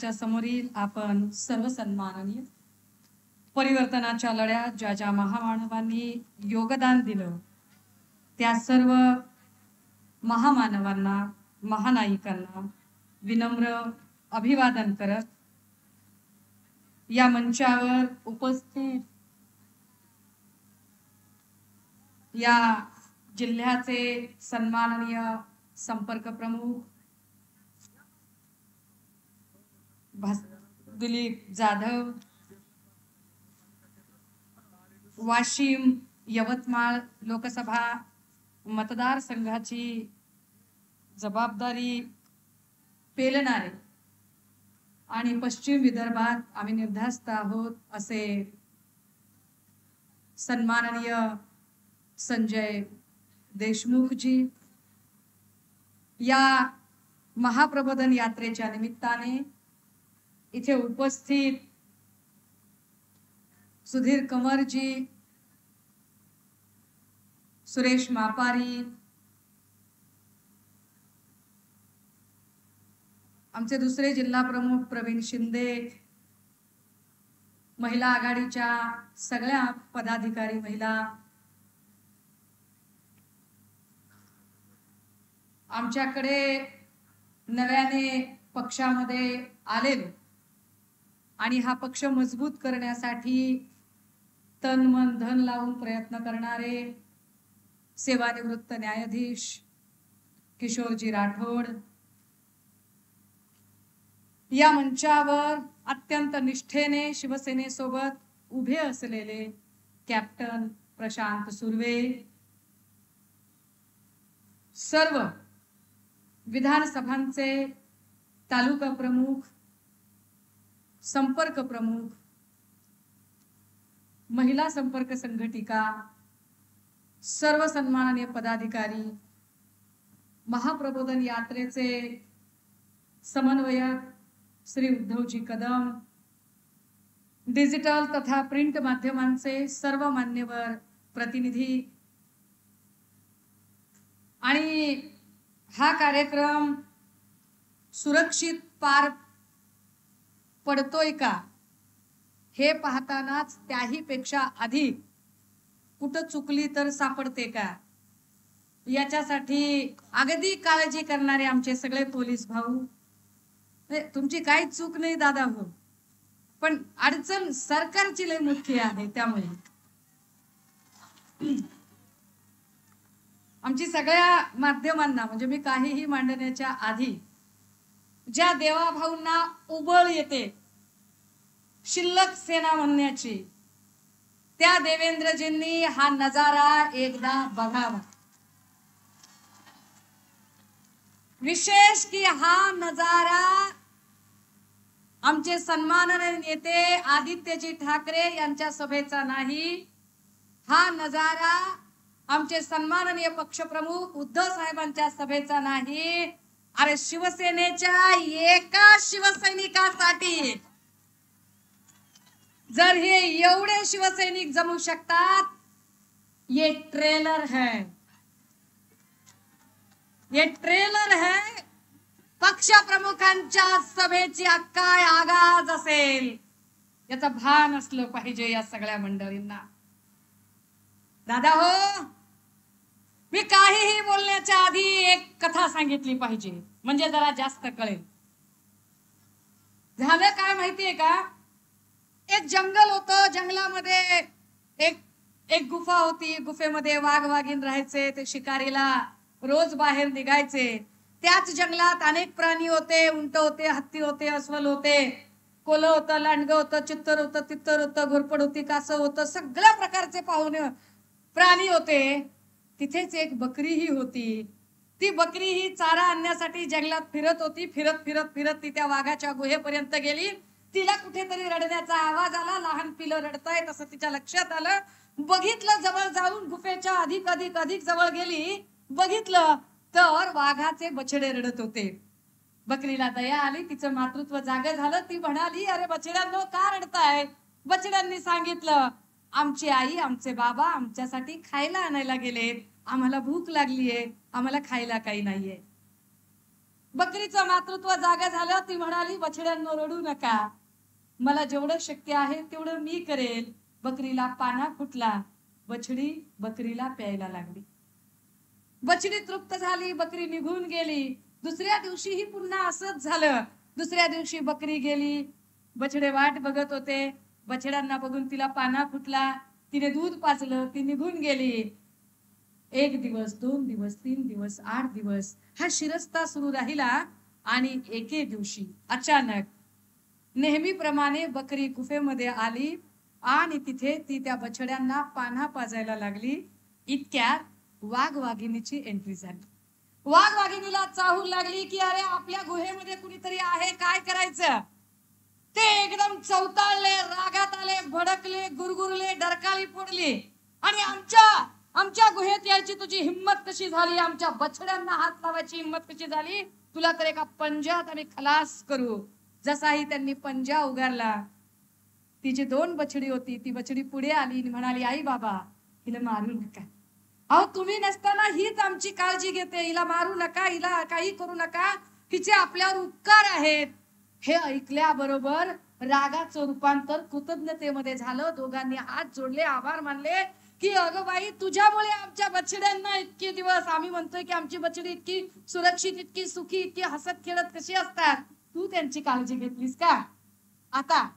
मंचाच्या समोरील आपण सर्व सन्माननीय परिवर्तनाच्या लढ्यात ज्या ज्या महामानवांनी योगदान दिलं त्या सर्व महामानवांना महानायिकांना विनम्र अभिवादन करत या मंचावर उपस्थित या जिल्ह्याचे सन्माननीय संपर्क प्रमुख दिलीप जाधव, वाशिम यवतमाळ लोकसभा मतदारसंघाची जबाबदारी पेलणारे आणि पश्चिम विदर्भात आम्ही निर्धास्त आहोत असे सन्माननीय संजय देशमुख जी, या महाप्रबोधन यात्रेच्या निमित्ताने इथे उपस्थित सुधीर कंवर जी, सुरेश मापारी, आमचे दुसरे जिल्हा प्रमुख प्रवीण शिंदे, महिला आघाडीच्या सगळ्या पदाधिकारी महिला, आमच्याकडे नव्याने पक्षामध्ये आलेले आणि हा पक्ष मजबूत करण्यासाठी तन मन धन लावून प्रयत्न करणारे सेवानिवृत्त न्यायाधीश किशोरजी राठोड, या मंचावर अत्यंत निष्ठेने शिवसेनेसोबत उभे असलेले कॅप्टन प्रशांत सुर्वे, सर्व विधानसभांचे तालुका प्रमुख, संपर्क प्रमुख, महिला संपर्क संघटिका, सर्व सन्माननीय पदाधिकारी, महाप्रबोधन यात्रेचे समन्वयक श्री उद्धवजी कदम, डिजिटल तथा प्रिंट माध्यमांचे सर्व मान्यवर प्रतिनिधी, आणि हा कार्यक्रम सुरक्षित पार पडतोय का हे पाहतानाच त्याही पेक्षा अधिक कुठं चुकली तर सापडते का याच्यासाठी अगदी काळजी करणारे आमचे सगळे पोलीस भाऊ, तुमची काही चूक नाही दादा हो, पण अडचण सरकारची लय मोठी आहे, त्यामुळे आमची सगळ्या माध्यमांना म्हणजे मी काहीही मांडण्याच्या आधी ज्या देवाभाऊंना उबळ येते शिल्लक सेना म्हणण्याची, त्या देवेंद्रजींनी हा नजारा एकदा बघावा। विशेष की हा नजारा आमचे सन्माननीय नेते आदित्यजी ठाकरे यांच्या सभेचा नाही, हा नजारा आमचे सन्माननीय पक्षप्रमुख उद्धव साहेबांच्या सभेचा नाही, अरे शिवसेनेच्या एका शिवसैनिकासाठी जर हे एवढे शिवसैनिक जमू शकतात, ये ट्रेलर है, ये ट्रेलर है पक्षप्रमुखांच्या सभेची काय आगाज असेल याचा भान असलं पाहिजे या सगळ्या मंडळींना। दादा हो, मी काहीही बोलण्याच्या आधी एक कथा सांगितली पाहिजे म्हणजे जरा जास्त कळेल। झालं काय माहितीये का, एक जंगल होतं, जंगलामध्ये एक गुफा होती, गुफेमध्ये वाघ वाघीण राहायचे, ते शिकारीला रोज बाहेर निघायचे। त्याच जंगलात अनेक प्राणी होते, उंट होते, हत्ती होते, अस्वल होते, कोल्ह होतं, लांडगं होतं, चित्तर होतं, तित्तर होतं, घोरपड होती, कासव होतं, सगळ्या प्रकारचे पाहुणे प्राणी होते। तिथेच एक बकरी ही होती, ती बकरी ही चारा आणण्यासाठी जंगलात फिरत होती, फिरत फिरत फिरत ती त्या वाघाच्या गुहेपर्यंत गेली, तिला कुठेतरी रडण्याचा आवाज आला, लहान पिलं रडतायत असं तिच्या लक्षात आलं, बघितलं, जवळ जाऊन गुफेच्या अधिक अधिक अधिक जवळ गेली, बघितलं तर वाघाचे बछडे रडत होते। बकरीला दया आली, तिचं मातृत्व जागे झालं, ती म्हणाली, अरे बछड्यांनो का रडताय? बछड्यांनी सांगितलं, आमची आई आमचे बाबा आमच्यासाठी खायला आणायला गेलेत, आम्हाला भूक लागलीये, आम्हाला खायला काही नाहीये। बकरीचं मातृत्व जागा झालं. ती म्हणाली, बछड्यांनो रडू नका, मला जेवढं शक्य आहे तेवढं मी करेल. बकरीला पाना फुटला, बछडी बकरीला प्यायला लागली. बछडी तृप्त झाली, बकरी निघून गेली. दुसऱ्या दिवशीही पुन्हा असंच झालं. दुसऱ्या दिवशी बकरी गेली, बछडे वाट बघत होते. बछड्यांना बघून तिला पाना फुटला, तिने दूध पाजलं, ती निघून गेली. 1 दिवस, 2 दिवस, 3 दिवस, 8 दिवस हा शिरस्ता सुरू राहिला. आणि एके दिवशी अचानक नेहमीप्रमाणे बकरी गुफेमध्ये आली आणि तिथे ती त्या बछड्यांना पाना पाजायला लागली. इतक्यात वाघवाघिणीची एंट्री झाली. वाघवाघिणीला चाहूल लागली की अरे आपल्या गुहेमध्ये कुणीतरी आहे, काय करायचं. ते एकदम चौताळले, रागात आले, भडकले, गुरगुरले, डरकाळी फोडली. आणि आमच्या गुहेत यायची तुझी हिम्मत कशी झाली, आमच्या बछड्यांना हात लावायची हिम्मत कशी झाली, तुला तर एका पंजात आम्ही खलास करू. जसाही त्यांनी पंजा उगारला, तिची 2 बछडी होती, ती बछडी पुढे आली आणि म्हणाली, आई बाबा हिला मारू नका. अहो तुम्ही नसताना हीच आमची काळजी घेते, हिला मारू नका, हिला काही करू नका, हिचे आपल्यावर उपकार आहेत. हे ऐकल्याबरोबर रागाचं रूपांतर कृतज्ञतेमध्ये झालं. दोघांनी हात जोडले, आभार मानले की अगं बाई तुझ्यामुळे आमच्या बछड्यांना इतके दिवस, आम्ही म्हणतोय की आमची बछडी इतकी सुरक्षित, इतकी सुखी, इतकी हसत खेळत कशी असतात, तू त्यांची काळजी घेतलीस का. आता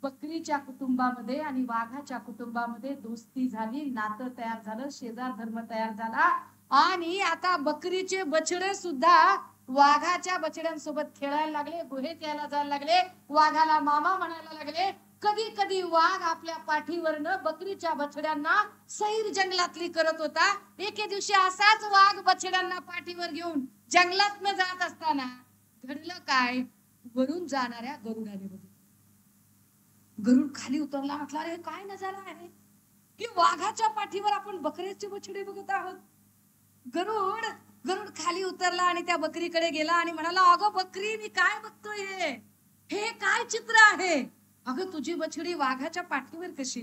बकरीच्या कुटुंबामध्ये आणि वाघाच्या कुटुंबामध्ये दोस्ती झाली, नातं तयार झालं, शेजार धर्म तयार झाला. आणि आता बकरीचे बछडे सुद्धा वाघाच्या बछड्यांसोबत खेळायला लागले, गुहेत यायला जायला लागले, वाघाला मामा म्हणायला लागले. कधी कधी वाघ आपल्या पाठीवरनं बकरीच्या बछड्यांना सैर जंगलातली करत होता. एके दिवशी असाच वाघ बछड्यांना पाठीवर घेऊन जंगलात जात असताना घडलं काय, वरून जाणाऱ्या गरुडाने बघितलं. गरुड खाली उतरला, म्हटलं अरे काय नजारा आहे की वाघाच्या पाठीवर आपण बकरीचे बछडे बघत आहोत. गरुड खाली उतरला आणि त्या बकरीकडे गेला आणि म्हणाला, अगं बकरी मी काय बघतोय, हे काय चित्र आहे, अगं तुझी बछडी वाघाच्या पाठीवर कशी.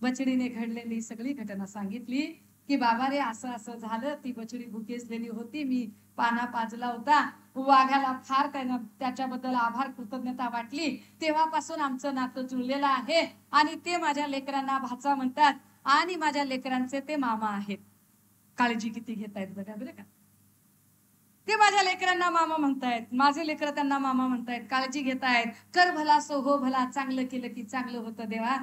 बछडीने घडलेली सगळी घटना सांगितली की बाबा रे असं असं झालं, ती बछडी भुकेसलेली होती, मी पाना पाजला होता, वाघाला फार त्याच्याबद्दल आभार कृतज्ञता वाटली, तेव्हापासून आमचं नातं जुळलेलं आहे आणि ते माझ्या लेकरांना भाचा म्हणतात आणि माझ्या लेकरांचे ते मामा आहेत. काळजी किती घेतायत बघा बरं का. ते माझ्या लेकरांना मामा म्हणतायत, माझे लेकर त्यांना मामा म्हणतायत, काळजी घेतायत. कर भला सो हो भला, चांगलं केलं की चांगलं होतं देवा,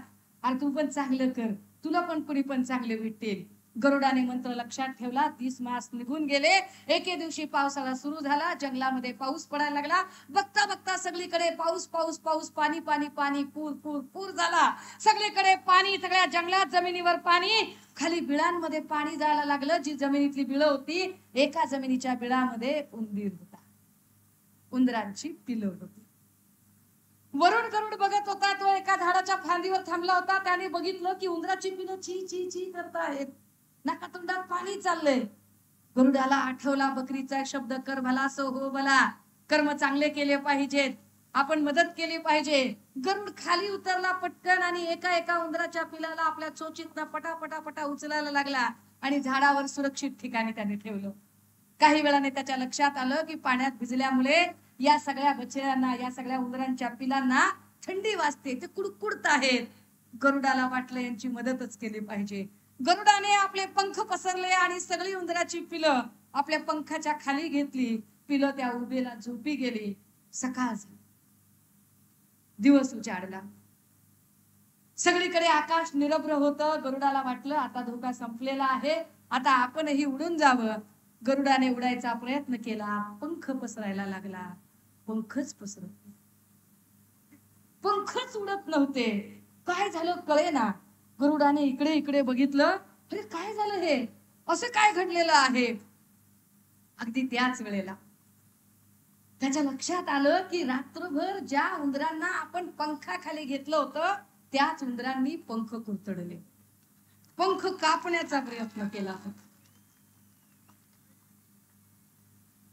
आणि तू पण चांगलं कर, तुला पण कुणी पण चांगले भेटेल. गरुडाने मंत्र लक्षात ठेवला. 30 मास निघून गेले. एके दिवशी पावसाळा सुरू झाला, जंगलामध्ये पाऊस पडायला लागला. बघता बघता सगळीकडे पाऊस पाऊस पाऊस, पाणी पाणी पाणी, पूर पूर पूर झाला. सगळीकडे पाणी, सगळ्या जंगलात जमिनीवर पाणी, खाली बिळांमध्ये पाणी जायला लागलं. जी जमिनीतली बिळं होती, एका जमिनीच्या बिळामध्ये उंदीर होता, उंदरांची पिलं होती. वरुण गरुड बघत होता, तो एका झाडाच्या फांदीवर थांबला होता. त्याने बघितलं की उंदराची पिलं ची ची ची करतायत, नाका तोंडात पाणी चाललंय. गरुडाला आठवला बकरीचा शब्द, कर भला सो हो भला, कर्म चांगले केले पाहिजेत, आपण मदत केली पाहिजे. गरुड खाली उतरला पटकन आणि एका एका उंदराच्या पिलाला आपल्या चोचीतनं पटापटा उचलायला लागला आणि झाडावर सुरक्षित ठिकाणी त्याने ठेवलं. काही वेळाने त्याच्या लक्षात आलं की पाण्यात भिजल्यामुळे या सगळ्या बछड्यांना, या सगळ्या उंदरांच्या पिलांना थंडी वाजते, ते कुडकुडत आहेत. गरुडाला वाटलं यांची मदतच केली पाहिजे. गरुडाने आपले पंख पसरले आणि सगळी उंदराची पिलं आपल्या पंखाच्या खाली घेतली. पिलं त्या उभेला झोपी गेली. सकाळ झाली, दिवस उजाडला, सगळीकडे आकाश निरभ्र होतं. गरुडाला वाटलं आता धोका संपलेला आहे, आता आपणही उडून जावं. गरुडाने उडायचा प्रयत्न केला, पंख पसरायला लागला, पंखच पसरत, पंखच उडत नव्हते. काय झालं कळेना. गरुडाने इकडे इकडे बघितलं, अरे काय झालं, हे असं काय घडलेलं आहे. अगदी त्याच वेळेला त्याच्या लक्षात आलं की रात्रभर ज्या उंदरांना आपण पंखाखाली घेतलं होतं, त्याच उंदरांनी पंख कुरतडले, पंख कापण्याचा प्रयत्न केला.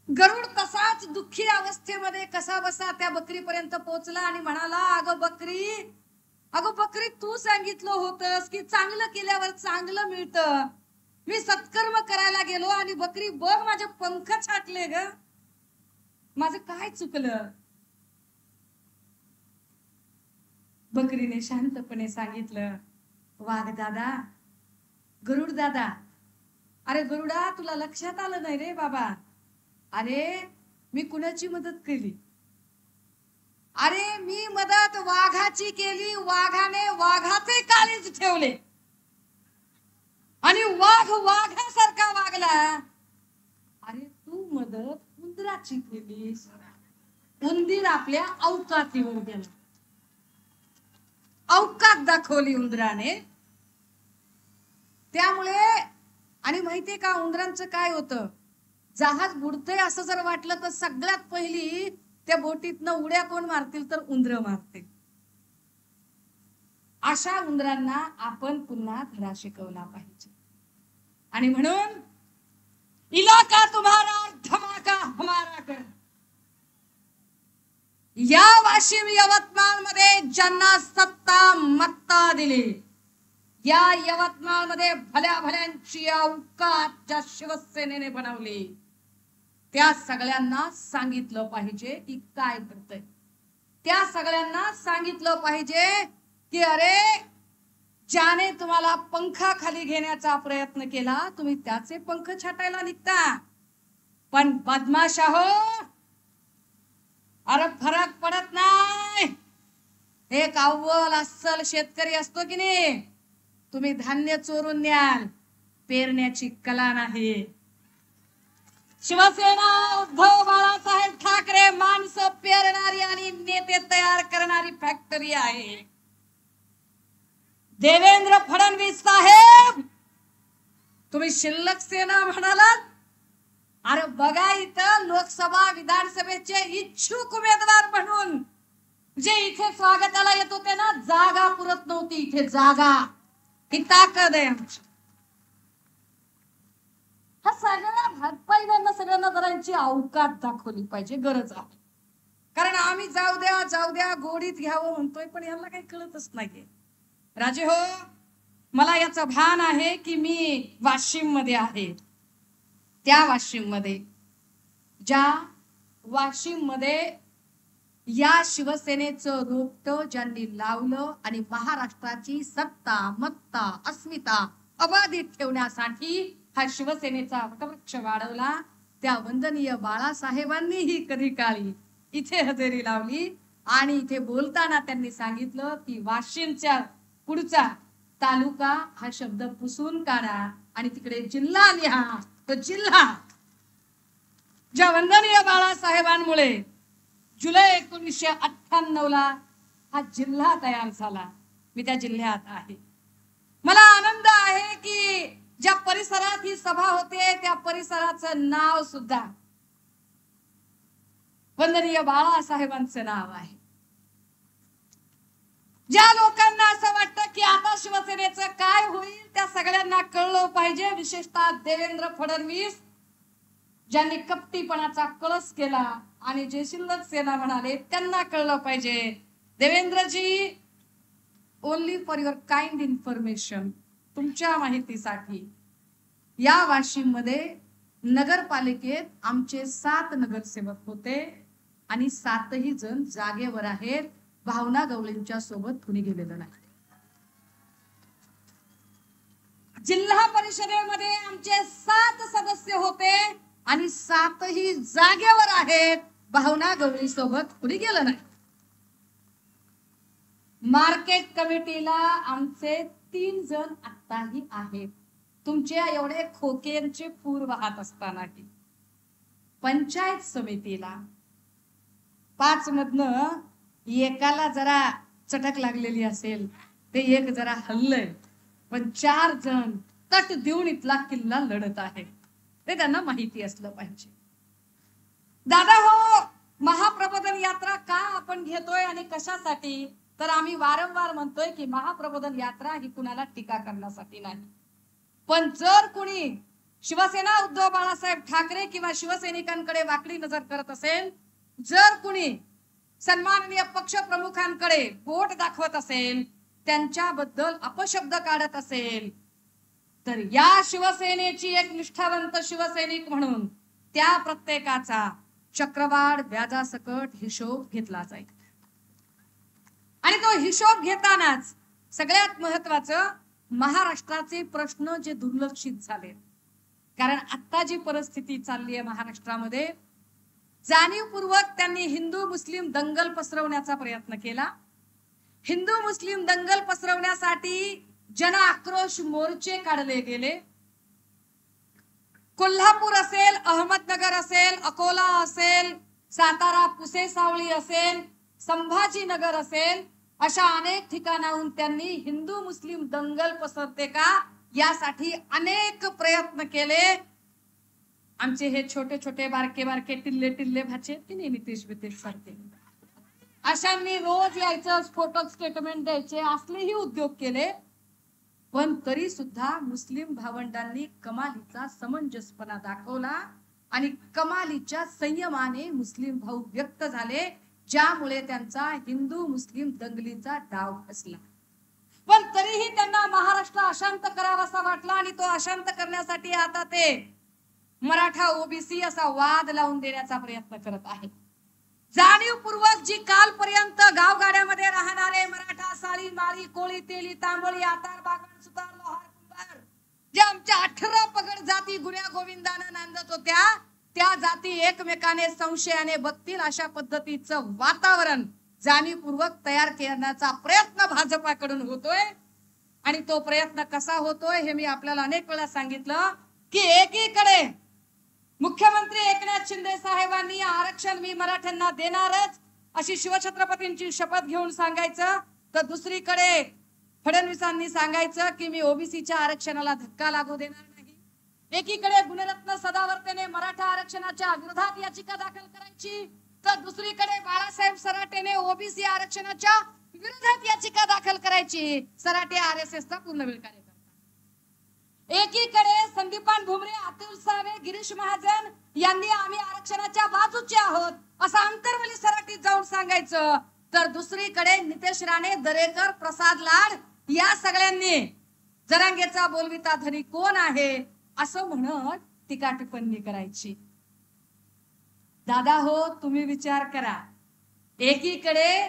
गरुड तसाच दुःखी अवस्थेमध्ये कसा बसा त्या बकरीपर्यंत पोहोचला आणि म्हणाला, अगं बकरी तू सांगितलं होतंस की चांगलं केल्यावर चांगलं मिळतं. मी सत्कर्म करायला गेलो आणि बकरी बघ माझे पंख छाटले ग. माझं काय चुकलं? बकरीने शांतपणे सांगितलं, वाघ दादा, गरुड दादा, अरे गरुडा, तुला लक्षात आलं नाही रे बाबा, अरे मी कुणाची मदत केली? अरे मी मदत वाघाची केली, वाघाने वाघाचे काळीज ठेवले आणि वाघ वाघासारखा वागला. अरे तू मदत उंदराची केलीस, उंदीर आपल्या अवकातीवर गेला, अवकात दाखवली उंदराने. त्यामुळे आणि माहितीये का उंदरांचं काय होतं, जहाज बुडतंय असं जर वाटलं तर सगळ्यात पहिली त्या बोटीतनं उड्या कोण मारतील तर उंदर मारतील. अशा उंदरांना आपण पुन्हा धडा शिकवला पाहिजे. आणि म्हणून इलाका तुम्हारा धमाका हमारा कर. या वाशिम यवतमाळ मध्ये ज्यांना सत्ता मत्ता दिली, या यवतमाळ मध्ये भल्या भल्यांची अवकात ज्या शिवसेनेने बनवली, त्या सगळ्यांना सांगितलं पाहिजे की काय करतंय. त्या सगळ्यांना सांगितलं पाहिजे की अरे ज्याने तुम्हाला पंखाखाली घेण्याचा प्रयत्न केला, तुम्ही त्याचे पंख छाटायला निघता. पण बदमाश आहो, अरे फरक पडत नाही. एक अव्वल अस्सल शेतकरी असतो की नाही, तुम्ही धान्य चोरून न्याल, पेरण्याची कला नाही. शिवसेना उद्धव बाळासाहेब ठाकरे माणसं पेरणारी आणि नेते तयार करणारी फॅक्टरी आहे. देवेंद्र फडणवीस साहेब, तुम्ही शिल्लक सेना म्हणालात, अरे बघा इथं लोकसभा विधानसभेचे इच्छुक उमेदवार म्हणून जे इथे स्वागताला येत होते ना, जागा पुरत नव्हती. इथे जागा, ही ताकद आहे आमची. हा सगळ्या भाजपाईंना सगळ्यांना जरांची अवकात दाखवली पाहिजे, गरज आहे. कारण आम्ही जाऊ द्या जाऊ द्या गोडीत घ्यावं म्हणतोय, पण यांना काही कळतच नाहीये. राजे हो, मला याचं भान आहे की मी वाशिम मध्ये आहे. त्या वाशिम मध्ये, ज्या वाशिम मध्ये या शिवसेनेचं रोपटं ज्यांनी लावलं आणि महाराष्ट्राची सत्ता मत्ता अस्मिता अबाधित ठेवण्यासाठी हा शिवसेनेचा वटवृक्ष वाढवला, त्या वंदनीय बाळासाहेबांनीही कधी काळी इथे हजेरी लावली. आणि इथे बोलताना त्यांनी सांगितलं की वाशिमच्या पुढचा तालुका हा शब्द पुसून काढा आणि तिकडे जिल्हा लिहा. तो जिल्हा ज्या वंदनीय बाळासाहेबांमुळे जुलै 1998 ला हा जिल्हा तयार झाला. मी त्या जिल्ह्यात आहे. मला आनंद आहे की ज्या परिसरात ही सभा होते त्या परिसराचं नाव सुद्धा वंदनीय बाळासाहेबांचं नाव आहे. ज्या लोकांना असं वाटतं की आता शिवसेनेचं काय होईल, त्या सगळ्यांना कळलं पाहिजे. विशेषतः देवेंद्र फडणवीस ज्यांनी कपटीपणाचा कळस केला आणि जे शिल्लक सेना म्हणाले, त्यांना कळलं पाहिजे. Devendraji, only for your kind information, तुमच्या माहितीसाठी, या वाशिम मध्ये नगरपालिकेत आमचे 7 नगरसेवक होते आणि 7ही जण जागेवर आहेत. भावना गवळींच्या सोबत कुणी गेलेलं नाही. जिल्हा परिषदेमध्ये आमचे 7 सदस्य होते आणि 7ही जागेवर आहेत. भावना गवळी सोबत कुणी गेलं नाही. मार्केट कमिटीला आमचे 3 जण आताही आहेत. तुमच्या एवढे खोकेंचे पूर वाहत असतानाही. पंचायत समितीला 5 मधनं एकाला जरा चटक लागलेली असेल, ते एक जरा हल्लय, पण 4 जण तट देऊन इथला किल्ला लढत आहे. ते त्यांना माहिती असलं पाहिजे. दादा हो, महाप्रबोधन यात्रा का आपण घेतोय आणि कशासाठी, तर आम्ही वारंवार म्हणतोय की महाप्रबोधन यात्रा ही कुणाला टीका करण्यासाठी नाही. पण जर कुणी शिवसेना उद्धव बाळासाहेब ठाकरे किंवा शिवसैनिकांकडे वाकडी नजर करत असेल, जर कुणी सन्माननीय पक्ष प्रमुखांकडे बोट दाखवत असेल, त्यांच्याबद्दल अपशब्द काढत असेल, तर या शिवसेनेची एक निष्ठावंत शिवसैनिक म्हणून त्या प्रत्येकाचा चक्रवाढ व्याजासकट हिशोब घेतला जाईल. आणि तो हिशोब घेतानाच सगळ्यात महत्वाचं महाराष्ट्राचे प्रश्न जे दुर्लक्षित झाले. कारण आता जी परिस्थिती चालली आहे महाराष्ट्रामध्ये, जाणीवपूर्वक त्यांनी हिंदू मुस्लिम दंगल पसरवण्याचा प्रयत्न केला. हिंदू मुस्लिम दंगल पसरवण्यासाठी जन आक्रोश मोर्चे काढले गेले. कोल्हापूर असेल, अहमदनगर असेल, अकोला असेल, सातारा पुसेसावळी असेल, संभाजीनगर असेल, अशा अनेक ठिकाणाहून त्यांनी हिंदू मुस्लिम दंगल पसरते का यासाठी अनेक प्रयत्न केले. आमचे हे छोटे छोटे बारके बारके टिल्ले टिल्ले भाचे की नाही नितेश बितेश सारखे, अशांनी रोज यायचं, फोटो स्टेटमेंट द्यायचे, असलेही उद्योग केले. पण तरी सुद्धा मुस्लिम भावंडांनी कमालीचा समंजसपणा दाखवला आणि कमालीच्या संयमाने मुस्लिम भाऊ व्यक्त झाले, ज्यामुळे त्यांचा हिंदू मुस्लिम दंगलीचा डाव फसला. पण तरीही त्यांना महाराष्ट्र अशांत करावासा वाटला आणि तो अशांत करण्यासाठी आता ते मराठा ओबीसी असा वाद लावून देण्याचा प्रयत्न करत आहे. जाणीवपूर्वक जी कालपर्यंत गावगाड्यामध्ये राहणारे मराठा, साळी, माळी, कोळी, तेली, तांबळी, आतार, बागण, सुतार, लोहार, कुंभार, जे आमच्या 18 पगड जाती गुण्या गोविंदानं नांदत होत्या, त्या जाती एकमेकाने संशयाने बघतील अशा पद्धतीचं वातावरण जाणीवपूर्वक तयार करण्याचा प्रयत्न भाजपाकडून होतोय. आणि तो प्रयत्न कसा होतोय हे मी आपल्याला अनेक वेळा सांगितलं की एकीकडे मुख्यमंत्री एकनाथ शिंदे साहेबांनी आरक्षण मी मराठ्यांना देणारच अशी शिवछत्रपतींची शपथ घेऊन सांगायचं, तर दुसरीकडे फडणवीसांनी सांगायचं की मी ओबीसीच्या आरक्षणाला धक्का लागू देणार नाही. एकीकडे गुणरत्न सदावर्तेने मराठा आरक्षणाच्या विरोधात याचिका दाखल करायची, तर दुसरीकडे बाळासाहेब सराटेने ओबीसी आरक्षणाच्या विरोधात याचिका दाखल करायची. सराटे आरएसएसचा पूर्णवेळ कार्यकर्ता. एकीकडे संदीपान भुमरे, अतुल सावे, गिरीश महाजन यांनी आम्ही आरक्षणाच्या बाजूचे आहोत असं अंतर्वली सराटीत जाऊन सांगायचं, तर दुसरीकडे नितेश राणे, दरेकर, प्रसाद लाड या सगळ्यांनी जरांगेचा बोलविता धनी कोण आहे असं म्हणत टीका टिप्पणी करायची. दादा हो, तुम्ही विचार करा. एकीकडे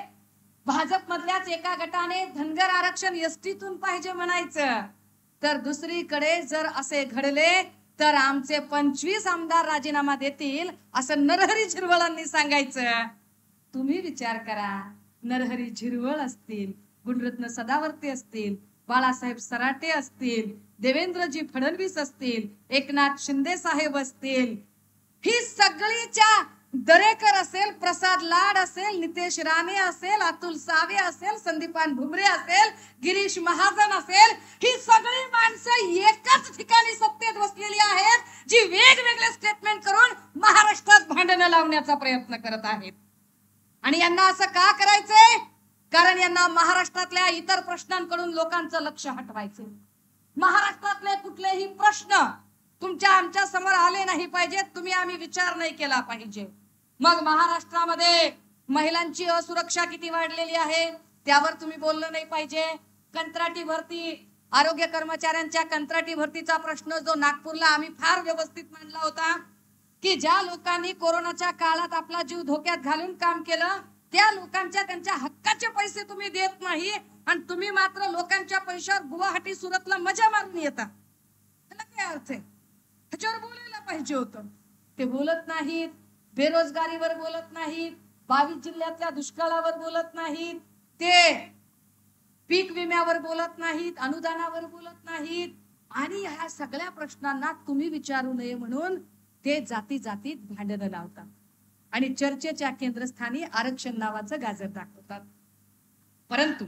भाजप मधल्याच एका गटाने धनगर आरक्षण एसटीतून पाहिजे म्हणायचं, तर दुसरीकडे जर असे घडले तर आमचे 25 आमदार राजीनामा देतील असं नरहरी झिरवळांनी सांगायचं. तुम्ही विचार करा, नरहरी झिरवळ असतील, गुणरत्न सदावर्ते असतील, बाळासाहेब सराटे असतील, देवेंद्रजी फडणवीस असतील, एकनाथ शिंदे साहेब असतील, ही सगळीच्या दरेकर असेल, प्रसाद लाड असेल, नितेश राणे असेल, अतुल सावे असेल, संदीपान भुमरे असेल, गिरीश महाजन असेल, ही सगळी माणसं एकाच ठिकाणी सत्तेत बसलेली आहेत, जी वेगवेगळे स्टेटमेंट करून महाराष्ट्रात भांडणं लावण्याचा प्रयत्न करत आहेत. आणि यांना असं का करायचंय? कारण यांना महाराष्ट्रातल्या इतर प्रश्नांकडून लोकांचं लक्ष हटवायचं. महाराष्ट्रातले कुठलेही प्रश्न तुमच्या आमच्या समोर आले नाही पाहिजेत, तुम्ही आम्ही विचार नाही केला पाहिजे. मग महाराष्ट्रामध्ये महिलांची असुरक्षा किती वाढलेली आहे त्यावर तुम्ही बोललं नाही पाहिजे. कंत्राटी भरती, आरोग्य कर्मचाऱ्यांच्या कंत्राटी भरतीचा प्रश्न जो नागपूरला आम्ही फार व्यवस्थित मांडला होता की ज्या लोकांनी कोरोनाच्या काळात आपला जीव धोक्यात घालून काम केलं, त्या लोकांच्या त्यांच्या हक्काचे पैसे तुम्ही देत नाही आणि तुम्ही मात्र लोकांच्या पैशावर गुवाहाटी सुरतला मजा मारून येता. त्याला काय अर्थ आहे? ह्याच्यावर बोलायला पाहिजे होतं. ते बोलत नाहीत. बेरोजगारीवर बोलत नाहीत, 22 जिल्ह्यातल्या दुष्काळावर बोलत नाहीत, ते पीक विम्यावर बोलत नाहीत, अनुदानावर बोलत नाहीत. आणि ह्या सगळ्या प्रश्नांना तुम्ही विचारू नये म्हणून ते जाती जातीत भांडणं लावतात आणि चर्चेच्या केंद्रस्थानी आरक्षण नावाचं गाजर दाखवतात. परंतु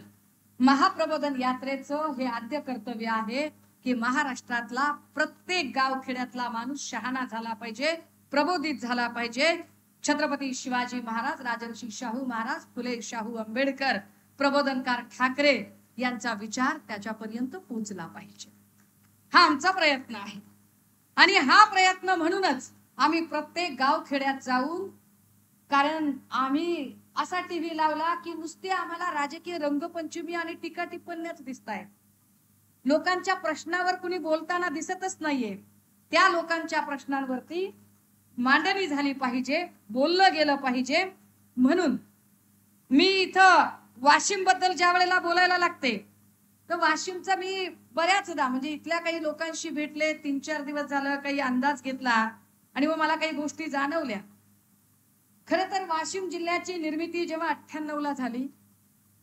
महाप्रबोधन यात्रेचं हे आद्य कर्तव्य आहे की महाराष्ट्रातला प्रत्येक गावखेड्यातला माणूस शहाणा झाला पाहिजे, प्रबोधित झाला पाहिजे. छत्रपती शिवाजी महाराज, राजर्षी शाहू महाराज, फुले शाहू आंबेडकर, प्रबोधनकार ठाकरे यांचा विचार त्याच्यापर्यंत पोहोचला पाहिजे. हा आमचा प्रयत्न आहे. आणि हा प्रयत्न म्हणूनच आम्ही प्रत्येक गावखेड्यात जाऊन, कारण आम्ही असा टीव्ही लावला की नुसते आम्हाला राजकीय रंगपंचमी आणि टीका टिप्पण्याच दिसतायत. लोकांच्या प्रश्नावर कुणी बोलताना दिसतच नाहीये. त्या लोकांच्या प्रश्नांवरती मांडणी झाली पाहिजे, बोललं गेलं पाहिजे. म्हणून मी इथं वाशिम बद्दल ज्या वेळेला बोलायला लागते तर वाशिमचा मी बऱ्याचदा म्हणजे इथल्या काही लोकांशी भेटले, 3-4 दिवस झालं, काही अंदाज घेतला आणि मग मला काही गोष्टी जाणवल्या. खरं तर वाशिम जिल्ह्याची निर्मिती जेव्हा 98ला झाली,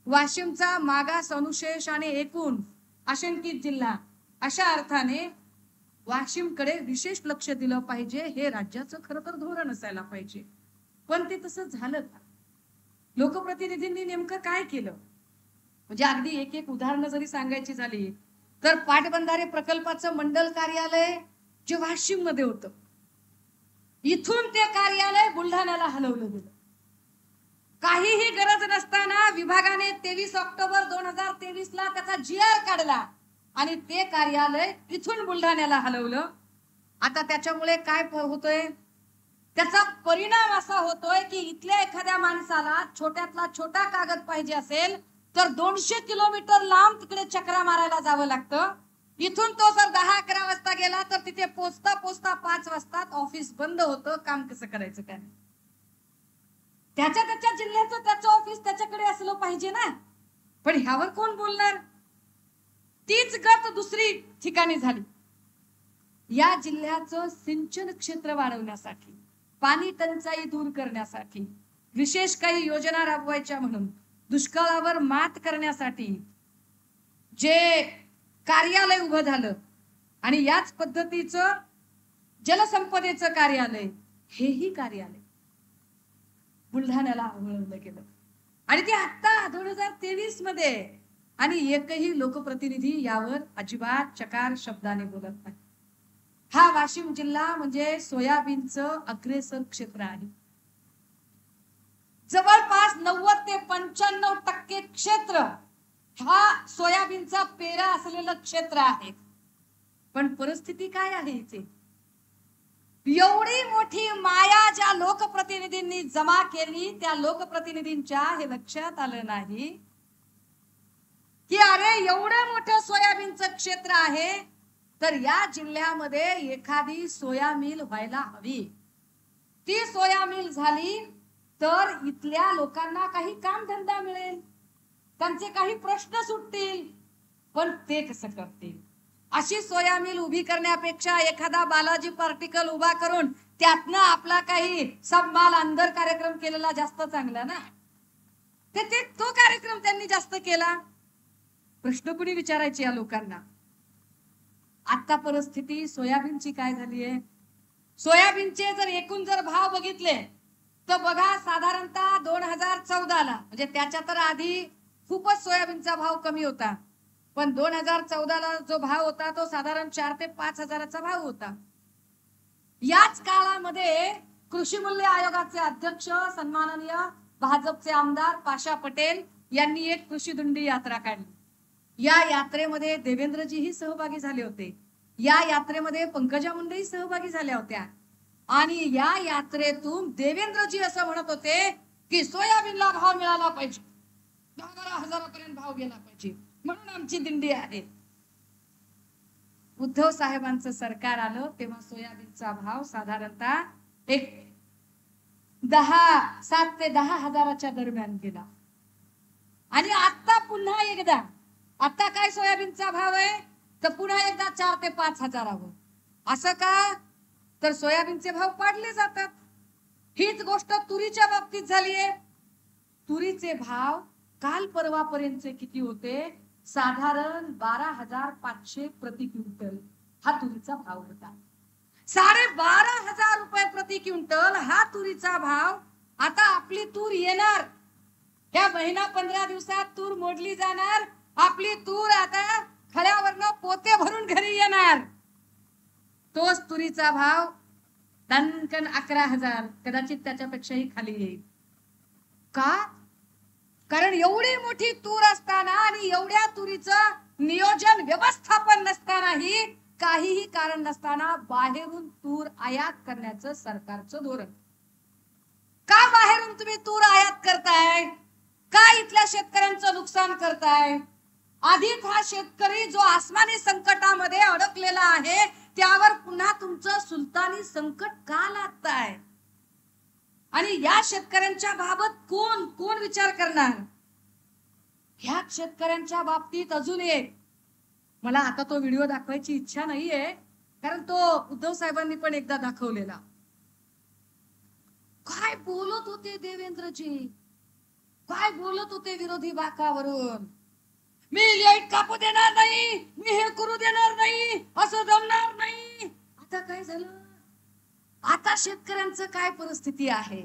वाशिमचा मागास, अनुशेष आणि एकूण अशंकित जिल्हा अशा अर्थाने वाशिमकडे विशेष लक्ष दिलं पाहिजे, हे राज्याचं खरं तर धोरण असायला पाहिजे. पण ते तसं झालं का? लोकप्रतिनिधींनी नेमकं काय केलं? म्हणजे अगदी एक एक उदाहरणं जरी सांगायची झाली तर पाटबंधारे प्रकल्पाचं मंडल कार्यालय जे वाशिम मध्ये होतं, इथून ते कार्यालय बुलढाण्याला हलवलं गेलं. काहीही गरज नसताना विभागाने 23 ऑक्टोबर 2023ला त्याचा GR काढला आणि ते कार्यालय इथून बुलढाण्याला हलवलं. आता त्याच्यामुळे काय होतोय? त्याचा परिणाम असा होतोय की इथल्या एखाद्या माणसाला छोट्यातला छोटा कागद पाहिजे असेल तर 200 किलोमीटर लांब तिकडे चक्रा मारायला जावं लागतं. इथून तो जर 10-11 वाजता गेला तर तिथे पोचता पोचता 5 वाजता ऑफिस बंद होतं. काम कसं करायचं काय? त्याच्या जिल्ह्याचं त्याचं ऑफिस त्याच्याकडे असलं पाहिजे ना. पण ह्यावर कोण बोलणार? तीच गत दुसरी ठिकाणी झाली. या जिल्ह्याचं सिंचन क्षेत्र वाढवण्यासाठी, पाणी टंचाई दूर करण्यासाठी, विशेष काही योजना राबवायच्या म्हणून, दुष्काळावर मात करण्यासाठी जे कार्यालय उभं झालं आणि याच पद्धतीचं जलसंपदेचं कार्यालय, हेही कार्यालय बुलढाण्याला वळवलं गेलं. आणि ते आता 2023 मध्ये, आणि एकही लोकप्रतिनिधी यावर अजिबात चकार शब्दाने बोलत नाही. हा वाशिम जिल्हा म्हणजे सोयाबीनचं अग्रेसर क्षेत्र आहे. जवळपास 90 ते 95% क्षेत्र हा सोयाबीनचा पेरा असलेलं क्षेत्र आहे. पण परिस्थिती काय आहे इथे? एवढी मोठी माया ज्या लोकप्रतिनिधींनी जमा केली, त्या लोकप्रतिनिधींच्या हे लक्षात आलं नाही की अरे एवढं मोठं सोयाबीनचं क्षेत्र आहे तर या जिल्ह्यामध्ये एखादी सोया मिल व्हायला हवी. ती सोया मिल झाली तर इथल्या लोकांना काही कामधंदा मिळेल, त्यांचे काही प्रश्न सुटतील. पण ते कसं करतील? अशी सोया मिल उभी करण्यापेक्षा एखादा बालाजी पार्टिकल उभा करून त्यातनं आपला काही सबमाल अंदर कार्यक्रम केलेला जास्त चांगला ना. तो कार्यक्रम त्यांनी जास्त केला. प्रश्न कुणी विचारायचे या लोकांना? आता परिस्थिती सोयाबीनची काय झाली आहे? सोयाबीनचे जर एकूण भाव बघितले तर बघा, साधारणतः 2014ला म्हणजे त्याच्या तर आधी खूपच सोयाबीनचा भाव कमी होता, पण 2014ला जो भाव होता तो साधारण 4 ते 5 हजाराचा भाव होता. याच काळामध्ये कृषी मूल्य आयोगाचे अध्यक्ष सन्माननीय भाजपचे आमदार पाशा पटेल यांनी एक कृषी दिंडी यात्रा काढली. या यात्रेमध्ये देवेंद्रजीही सहभागी झाले होते. या यात्रेमध्ये पंकजा मुंडेही सहभागी झाल्या होत्या. आणि या यात्रेतून देवेंद्रजी असं म्हणत होते की सोयाबीनला भाव मिळाला पाहिजे, 10-12 हजारापर्यंत भाव गेला पाहिजे, म्हणून आमची दिंडी आहे. उद्धव साहेबांचं सरकार आलं तेव्हा सोयाबीनचा भाव साधारणतः 7 ते 10 हजाराच्या दरम्यान गेला. आणि आता पुन्हा एकदा, आता काय सोयाबीनचा भाव आहे तर पुन्हा एकदा 4 ते 5 हजारावर. असं का? तर सोयाबीनचे भाव पाडले जातात. हीच गोष्ट तुरीच्या बाबतीत झालीये. तुरीचे भाव काल परवापर्यंतचे किती होते? साधारण 12,500 प्रति क्विंटल हा तुरीचा भाव होता. 12,500 रुपये प्रति क्विंटल हा तुरीचा भाव. आता आपली तूर येणार, या महिना 15 दिवसात तूर मोडली जाणार. आपली तूर आता खळ्यावरनं पोते भरून घरी येणार. तोच तुरीचा भाव दणकन 11,000, कदाचित त्याच्यापेक्षाही खाली येईल. का? कारण एवढी मोठी तूर असताना आणि एवढ्या तुरीचं नियोजन व्यवस्थापन नसतानाही, काहीही कारण नसताना बाहेरून तूर आयात करण्याचं सरकारचं धोरण. का बाहेरून तुम्ही तूर आयात करताय? का इथल्या शेतकऱ्यांचं नुकसान करताय? आधीच हा शेतकरी जो आसमानी संकटामध्ये अडकलेला आहे त्यावर पुन्हा तुमचं सुलतानी संकट का लादताय? आणि या शेतकऱ्यांच्या बाबत कोण विचार करणार? ह्या शेतकऱ्यांच्या बाबतीत अजून एक, मला आता तो व्हिडिओ दाखवायची इच्छा नाहीये, कारण तो उद्धव साहेबांनी पण एकदा दाखवलेला. काय बोलत होते देवेंद्रजी, काय बोलत होते विरोधी बाकावरून. मी लाईट कापू देणार नाही, मी हे करू देणार नाही, असं जमणार नाही. आता काय झालं? आता शेतकऱ्यांचं काय परिस्थिती आहे?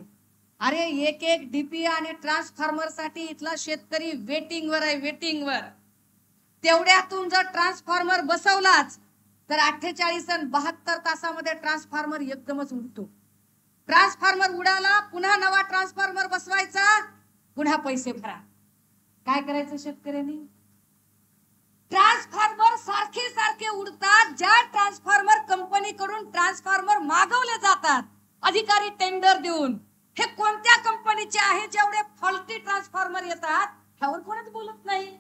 अरे एक एक डीपी आणि ट्रान्सफॉर्मर साठी इथला शेतकरी वेटिंग वर आहे, वेटिंग वर. तेवढ्यातून जर ट्रान्सफॉर्मर बसवलाच तर 48 आणि 72 तासामध्ये ट्रान्सफॉर्मर एकदमच उडतो. ट्रान्सफॉर्मर उडाला, पुन्हा नवा ट्रान्सफॉर्मर बसवायचा, पुन्हा पैसे भरा. काय करायचं शेतकऱ्यांनी? ट्रान्सफॉर्मर सारखे सारखे उडतात. ज्या ट्रान्सफॉर्मर कंपनीकडून ट्रान्सफॉर्मर मागवले जातात अधिकारी टेंडर देऊन, हे कोणत्या कंपनीचे आहे? जेवढे फॉल्टी ट्रान्सफॉर्मर येतात ह्यावर कोणच बोलत नाही.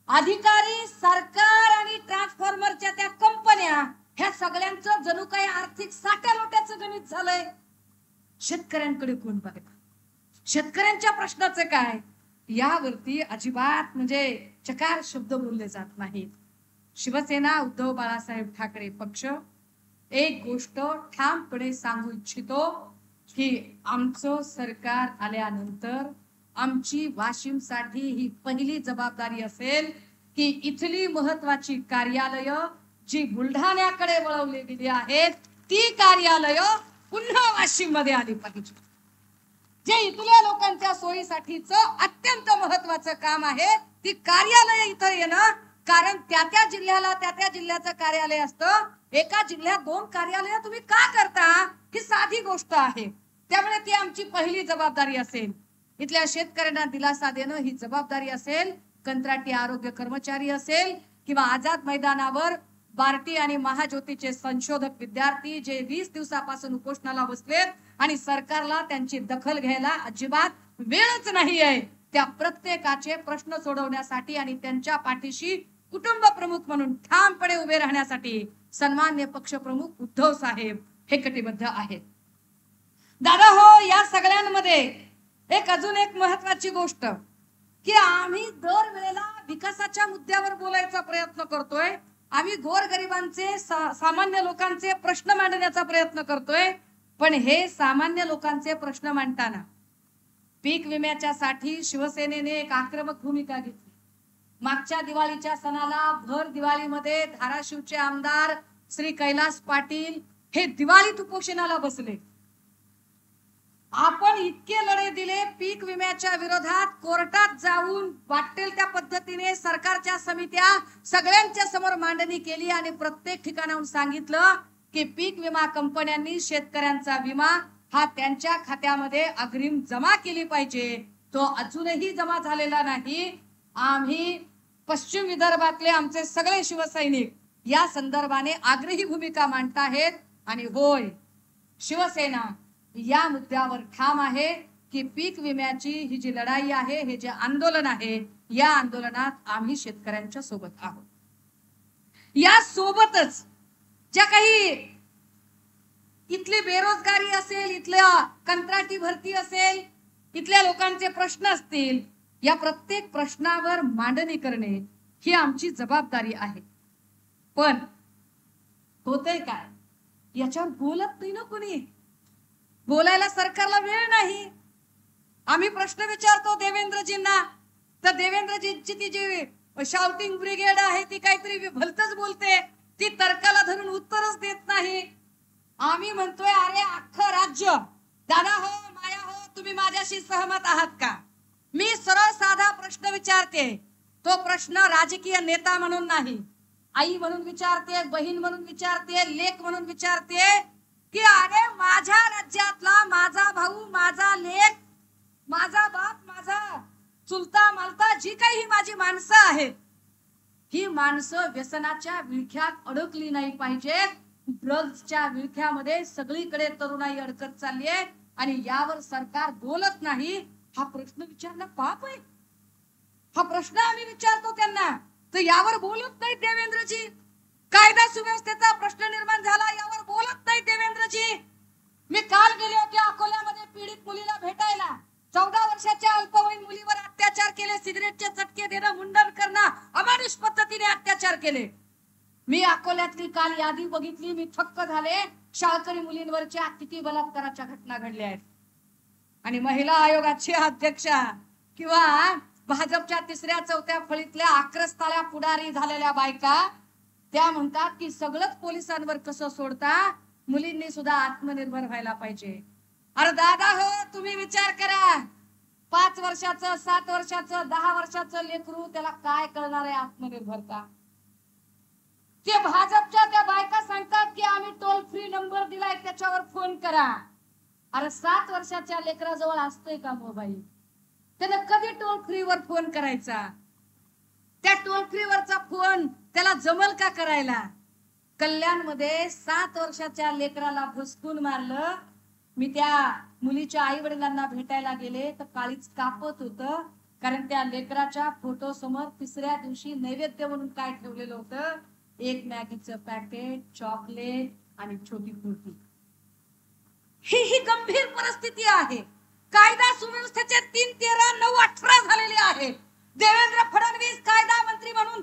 अधिकारी, सरकार आणि ट्रान्सफॉर्मरच्या त्या कंपन्या, ह्या सगळ्यांचं जणू काही आर्थिक साठ्यालोट्याचं गणित झालंय. शेतकऱ्यांकडे कोण बघत? शेतकऱ्यांच्या प्रश्नाचं काय? यावरती अजिबात म्हणजे चकार शब्द बोलले जात नाहीत. शिवसेना उद्धव बाळासाहेब ठाकरे पक्ष एक गोष्ट ठामपणे सांगू इच्छितो की आमचं सरकार आल्यानंतर आमची वाशिमसाठी ही पहिली जबाबदारी असेल की इथली महत्वाची कार्यालय जी बुलढाण्याकडे वळवली गेली आहेत, ती कार्यालय पुन्हा वाशिम मध्ये आली पाहिजे. जे इथल्या लोकांच्या सोयीसाठीच अत्यंत महत्वाचं काम आहे, ती कार्यालय इथं येणं. कारण त्या जिल्ह्याला त्या जिल्ह्याचं कार्यालय असतं. एका जिल्ह्यात 2 कार्यालय तुम्ही का करता? ही साधी गोष्ट आहे. त्यामुळे ती आमची पहिली जबाबदारी असेल. इथल्या शेतकऱ्यांना दिलासा देणं ही जबाबदारी असेल. कंत्राटी आरोग्य कर्मचारी असेल किंवा आझाद मैदानावर बार्टी आणि महाज्योतीचे संशोधक विद्यार्थी जे 20 दिवसापासून उपोषणाला बसलेत आणि सरकारला त्यांची दखल घ्यायला अजिबात वेळच नाही आहे, त्या प्रत्येकाचे प्रश्न सोडवण्यासाठी आणि त्यांच्या पाठीशी कुटुंब प्रमुख म्हणून ठामपणे उभे राहण्यासाठी सन्मान्य पक्षप्रमुख उद्धव साहेब हे कटिबद्ध आहेत. दादा हो, या सगळ्यांमध्ये अजून एक महत्वाची गोष्ट की आम्ही दर वेळेला विकासाच्या मुद्द्यावर बोलायचा प्रयत्न करतोय. आम्ही गोरगरिबांचे, सामान्य लोकांचे प्रश्न मांडण्याचा प्रयत्न करतोय. पण हे सामान्य लोकांचे प्रश्न मांडताना पीक विम्याच्या साठी शिवसेनेने एक आक्रमक भूमिका घेतली. मागच्या दिवाळीच्या सणाला भर दिवाळीमध्ये धाराशिवचे आमदार श्री कैलास पाटील हे दिवाळीत उपोषणाला बसले. आपण इतके लढे दिले, पीक विम्याच्या विरोधात कोर्टात जाऊन वाटेल त्या पद्धतीने सरकारच्या समित्या सगळ्यांच्या समोर मांडणी केली आणि प्रत्येक ठिकाणाहून सांगितलं की पीक विमा कंपन्यांनी शेतकऱ्यांचा विमा हा त्यांच्या खात्यामध्ये अग्रिम जमा केली पाहिजे. तो अजूनही जमा झालेला नाही. आम्ही पश्चिम विदर्भातले आमचे सगळे शिवसैनिक या संदर्भाने आग्रही भूमिका मांडताहेत. आणि होय, शिवसेना या मुद्द्यावर ठाम आहे की पीक विम्याची ही जी लढाई आहे, हे जे आंदोलन आहे, या आंदोलनात आम्ही शेतकऱ्यांच्या सोबत आहोत. या सोबतच ज्या काही इथली बेरोजगारी असेल, इथल्या कंत्राटी भरती असेल, इथल्या लोकांचे प्रश्न असतील, या प्रत्येक प्रश्नावर मांडणी करणे ही आमची जबाबदारी आहे. पण होतंय काय? याच्यावर बोलत नाही ना कोणी. बोलायला सरकारला वेळ नाही. आम्ही प्रश्न विचारतो देवेंद्रजींना, तर देवेंद्रजींची ती जी शाउटिंग ब्रिगेड आहे ती काहीतरी भलतच बोलते, ती तर्काला धरून उत्तरच देत नाही. आम्ही म्हणतोय अरे अख्खं राज्य, दादा हो, माया हो, तुम्ही माझ्याशी सहमत आहात का? मी सरळ साधा प्रश्न विचारते. तो प्रश्न राजकीय नेता म्हणून नाही, आई म्हणून विचारते, बहीण म्हणून विचारते, लेक म्हणून विचारते की अरे माझ्या राज्यातला माझा भाऊ, माझा लेक, माझा बाप, माझा चुलता मालता, जी काही ही माझी माणसं आहेत, ही माणसं व्यसनाच्या विळख्यात अडकली नाही पाहिजेत. ड्रग्सच्या विळख्यामध्ये सगळीकडे तरुणाई अडकत चालली आहे आणि यावर सरकार बोलत नाही. हा प्रश्न विचारणं पाप आहे. हा प्रश्न आम्ही विचारतो त्यांना, तर यावर बोलत नाही देवेंद्रजी. कायदा सुव्यवस्थेचा प्रश्न निर्माण झाला यावर बोलत नाही देवेंद्रजी. मी काल गेले होते अकोल्यामध्ये पीडित मुलीला भेटायला. 14 वर्षाच्या अल्पवयीन मुलीवर अत्याचार केले, सिगरेटचे चटके देणं, मुंडन करणं, अमानुष पद्धतीने अत्याचार केले. मी अकोल्यातली काल यादी बघितली, मी थक्क झाले. शाळकरी मुलींवरच्या किती बलात्काराच्या घटना घडल्या आहेत. आणि महिला आयोगाची अध्यक्षा किंवा भाजपच्या 3ऱ्या 4थ्या फळीतल्या आक्रस्ताळ्या पुढारी झालेल्या बायका त्या म्हणतात की सगळंच पोलिसांवर कसं सोडता, मुलींनी सुद्धा आत्मनिर्भर व्हायला पाहिजे. अरे दादा हो, तुम्ही विचार करा. 5 वर्षाचं, 7 वर्षाचं, 10 वर्षाचं लेकरू, त्याला काय कळणार आहे आत्मनिर्भरता? ते भाजपच्या त्या बायका सांगतात की आम्ही टोल फ्री नंबर दिलाय, त्याच्यावर फोन करा. अरे 7 वर्षाच्या लेकराजवळ असतोय का मोबाईल? त्याने कधी टोल फ्री वर फोन करायचा? त्या टोल फ्री वरचा फोन त्याला जमल का करायला? कल्याणमध्ये 7 वर्षाच्या लेकराला भुसकून मारलं. मी त्या मुलीच्या आई वडिलांना भेटायला गेले तर काळीच कापत होतं, कारण त्या लेकराच्या फोटो समोर 3ऱ्या दिवशी नैवेद्य म्हणून काय ठेवलेलं होतं? एक मॅगीचं पॅकेट, चॉकलेट आणि छोटी कुर्ती. ही गंभीर परिस्थिती आहे. कायदा सुव्यवस्थेचे 3, 13, 9, 18 झालेले आहेत. देवेंद्र फडणवीस कायदा मंत्री म्हणून,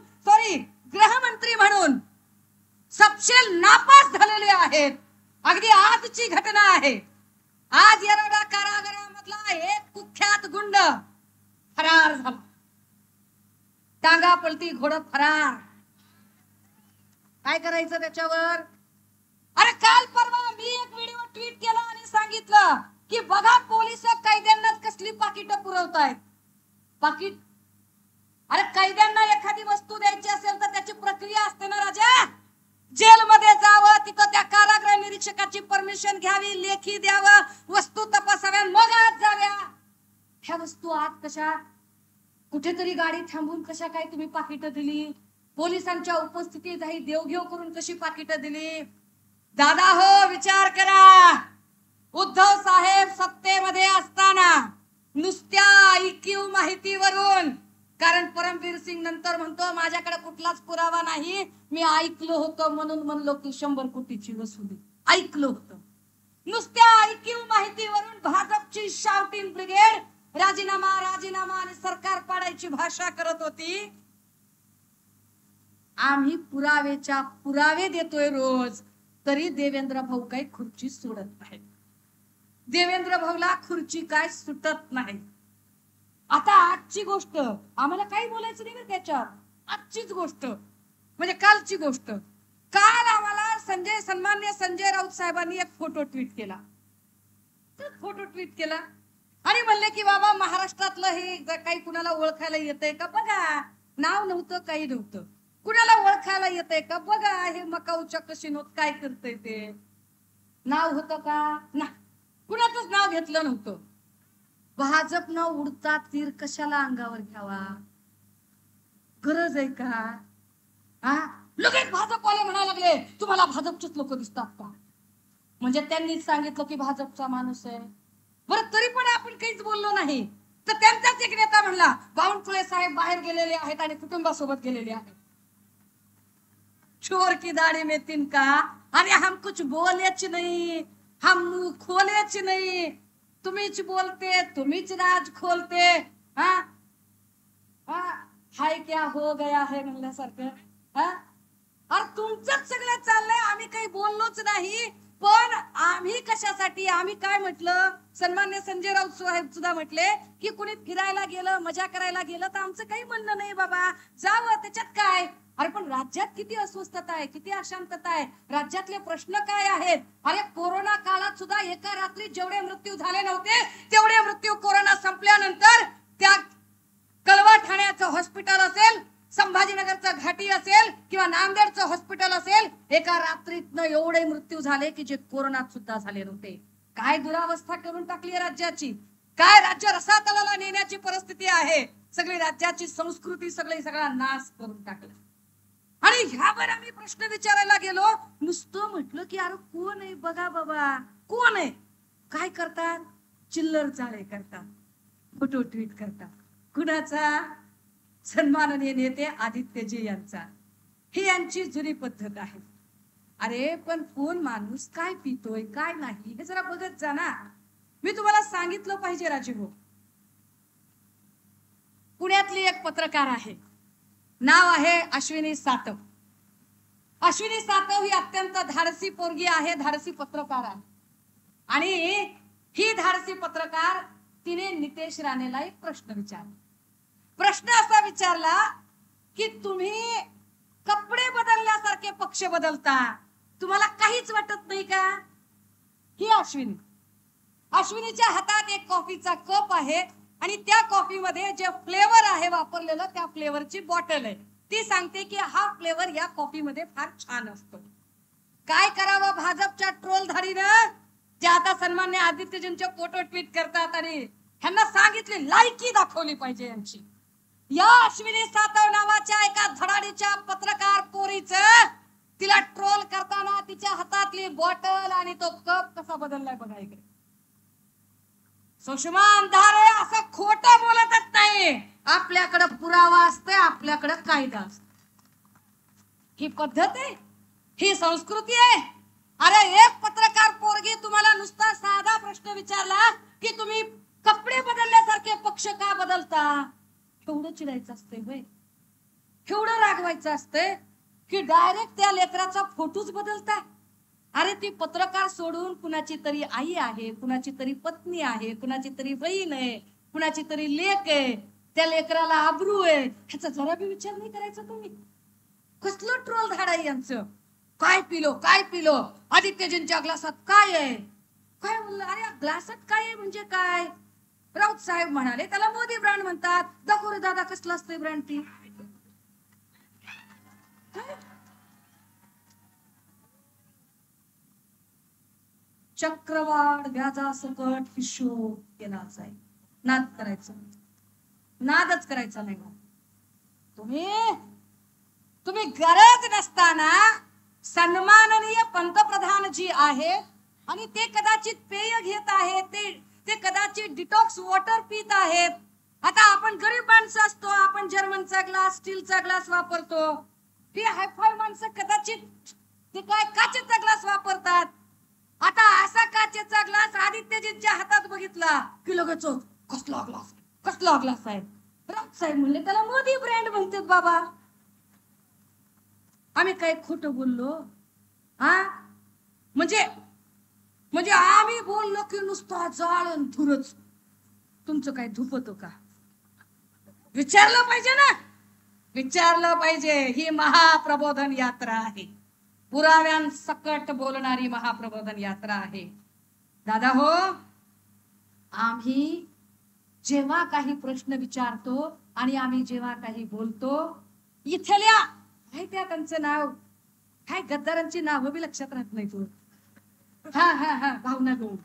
गृहमंत्री म्हणून सपशेल नापास झालेले आहेत. अगदी आजची घटना आहे. आज येरवडा कारागृहामधला एक कुख्यात गुंड फरार झाला. टांगा पलटी घोड फरार. काय करायचं त्याच्यावर? अरे काल परवा मी एक व्हिडिओ ट्वीट केला आणि सांगितलं की बघा पोलिस कैद्यांना कसली पाकिटं पुरवतायत. पाकिट, अरे कैद्यांना एखादी वस्तू द्यायची असेल तर त्याची प्रक्रिया असते ना राजा. जेलमध्ये जावं, तिथं त्या कारागृह निरीक्षकाची परमिशन घ्यावी, लेखी द्यावं, वस्तू तपासाव्या, मग आत जाव्या. ह्या वस्तू आत कशा? कुठेतरी गाडी थांबून कशा काय तुम्ही पाकिटं दिली? पोलिसांच्या उपस्थितीत ही देवघेव करून कशी पाकिटं दिली? दादा हो, विचार करा. उद्धव साहेब सत्तेमध्ये असताना नुसत्या IQ माहितीवरून, कारण परमवीर सिंग नंतर म्हणतो माझ्याकडे कुठलाच पुरावा नाही, मी ऐकलं होतं म्हणून म्हणलो की 100 कोटीची वसुली. ऐकलं होतं. नुसत्या IQ माहितीवरून भाजपची शाउटिंग ब्रिगेड राजीनामा राजीनामा आणि सरकार पाडायची भाषा करत होती. आम्ही पुरावेच्या पुरावे देतोय रोज, तरी देवेंद्र भाऊ काही खुर्ची सोडत नाही. देवेंद्र भाऊला खुर्ची काय सुटत नाही. आता आजची गोष्ट, आम्हाला काही बोलायचं नाही त्याच्यात. आजचीच गोष्ट म्हणजे कालची गोष्ट. काल आम्हाला सन्मान्य संजय राऊत साहेबांनी एक फोटो ट्विट केला. आणि म्हणले की बाबा महाराष्ट्रातलं हे काही कुणाला ओळखायला येतंय का बघा. नाव नव्हतं, काही नव्हतं. कुणाला ओळखायला येतंय का बघा, हे मकाऊच्या कशीनोत काय करतंय ते. नाव होतं का? ना, कुणाचंच नाव घेतलं नव्हतं. भाजपनं उडता तीर कशाला अंगावर घ्यावा? गरज आहे का? हा, लगेच भाजपवाले म्हणायला लागले तुम्हाला भाजपचेच लोक दिसतात का? म्हणजे त्यांनीच सांगितलं की भाजपचा माणूस आहे. बरं, तरी पण आपण काहीच बोललो नाही. तर त्यांचाच एक नेता म्हणला बावनकुळे साहेब बाहेर गेलेले आहेत आणि कुटुंबासोबत गेलेले आहेत. चोर की दाढ़ी में तिनका, अरे हम कुछ बोलेच नहीं, हम मुंह खोलेच नहीं, तुम्हीच बोलते, तुम्हीच राज खोलते. हा, हाय क्या हो गया है म्हणल्यासारखं. अरे तुमचंच सगळं चाललंय, आम्ही काही बोललोच नाही. पण आम्ही कशासाठी, आम्ही काय म्हटलं, सन्मान्य संजय राऊत साहेब सुद्धा म्हटले की कुणी फिरायला गेलं, मजा करायला गेलं तर आमचं काही म्हणणं नाही बाबा, जावं, त्याच्यात काय. अरे पण राज्यात किती अस्वस्थता आहे, किती अशांतता आहे, राज्यातले प्रश्न काय आहेत. अरे कोरोना काळात सुद्धा एका रात्री जेवढे मृत्यू झाले नव्हते तेवढे मृत्यू कोरोना संपल्यानंतर त्या कळवा ठाण्याचं हॉस्पिटल असेल, संभाजीनगरचं घाटी असेल किंवा नांदेडचं हॉस्पिटल असेल, एका रात्रीतनं एवढे मृत्यू झाले की जे कोरोनात सुद्धा झाले नव्हते. काय दुरावस्था करून टाकली राज्याची, काय राज्य रसातळाला नेण्याची परिस्थिती आहे. सगळी राज्याची संस्कृती सगळा नाश करून टाकला. आणि ह्यावर आम्ही प्रश्न विचारायला गेलो. नुसतं म्हटलं की अरे कोण आहे बघा बाबा, कोण आहे. काय करतात? चिल्लर चाळे करतात, फोटो ट्विट करतात. कुणाचा? सन्माननीय नेते आदित्यजी यांचा. ही यांची जुनी पद्धत आहे. अरे पण कोण माणूस काय पितोय काय नाही हे जरा बघत जा ना. मी तुम्हाला सांगितलं पाहिजे राजीव. पुण्यातली एक पत्रकार आहे, नाव आहे अश्विनी सातव. अश्विनी सातव ही अत्यंत धाडसी पोरगी आहे, धाडसी पत्रकार आहे. आणि ही धाडसी पत्रकार तिने नितेश राणेला एक प्रश्न विचारला. प्रश्न असा विचारला की तुम्ही कपडे बदलल्यासारखे पक्ष बदलता, तुम्हाला काहीच वाटत नाही का? ही अश्विनीच्या हातात एक कॉफीचा कप आहे आणि त्या कॉफीमध्ये जे फ्लेवर आहे वापरलेलं त्या फ्लेवरची बॉटल आहे. ती सांगते की हा फ्लेवर या कॉफीमध्ये फार छान असतो. काय करावं भाजपच्या ट्रोल धाडीनं, जे आता सन्मान्य आदित्यजींचे फोटो ट्विट करतात आणि ह्यांना सांगितले लायकी दाखवली पाहिजे यांची. या अश्विनी सातव नावाच्या एका धडाडीच्या पत्रकार पोरीचं तिला ट्रोल करताना तिच्या हातातली बॉटल आणि तो कप कसा बदललाय बघा इकडे. सुषमा अंधारे असं खोटं बोलतच नाही, आपल्याकडे पुरावा असतोय, आपल्याकडे कायदा असतो. ही पद्धत आहे, ही संस्कृती आहे. अरे एक पत्रकार पोरगी तुम्हाला नुसता साधा प्रश्न विचारला की तुम्ही कपडे बदलल्यासारखे पक्ष का बदलता, केवढं चिडायचं असतंय होय, केवढं रागवायचं असतंय की डायरेक्ट त्या लेकराचा फोटोच बदलता. अरे ती पत्रकार सोडून कुणाची तरी आई आहे, कुणाची तरी पत्नी आहे, कुणाची तरी बहीण आहे, कुणाची तरी लेक आहे, त्या लेकराला आबरू आहे, ह्याचा जरा बी विचार नाही करायचा तुम्ही. कसलं ट्रोल धाड आहे यांचं. काय पिलो आदित्यजींच्या ग्लासात काय आहे, काय म्हणलं. अरे ग्लासात काय आहे म्हणजे काय? राऊत साहेब म्हणाले त्याला मोदी ब्रँड म्हणतात. दाखव रे दादा कसलं असतंय ब्रँड. ती चक्रवाढ व्याजासकट हिशोब केला जाईल. नादच करायचा नाही. तुम्ही गरज नसताना सन्माननीय पंतप्रधान जी आहेत आणि ते कदाचित पेय घेत आहेत, ते कदाचित डिटॉक्स वॉटर पित आहेत. आता आपण गरीब माणसं असतो, आपण जर्मनचा ग्लास स्टीलचा ग्लास वापरतो. ती हायफाय माणसं कदाचित ते काय काचेचा ग्लास वापरतात. आता असा काचेचा ग्लास आदित्यजींच्या हातात बघितला की लगेच कसला ग्लास आहे. राऊत साहेब म्हणले त्याला मोदी ब्रँड म्हणतात. बाबा आम्ही काय खोटं बोललो? हा म्हणजे आम्ही बोललो की नुसतं जाळण धुरच तुमचं काय धुपतो का? विचारलं पाहिजे ना, विचारलं पाहिजे. ही महाप्रबोधन यात्रा आहे, पुराव्यांसकट बोलणारी महाप्रबोधन यात्रा आहे. दादा हो, आम्ही जेव्हा काही प्रश्न विचारतो आणि आम्ही जेव्हा काही बोलतो, इथल्या काय त्या त्यांचं नाव काय, गद्दारांची नाव बी लक्षात राहत नाही. तू भावना गवळी.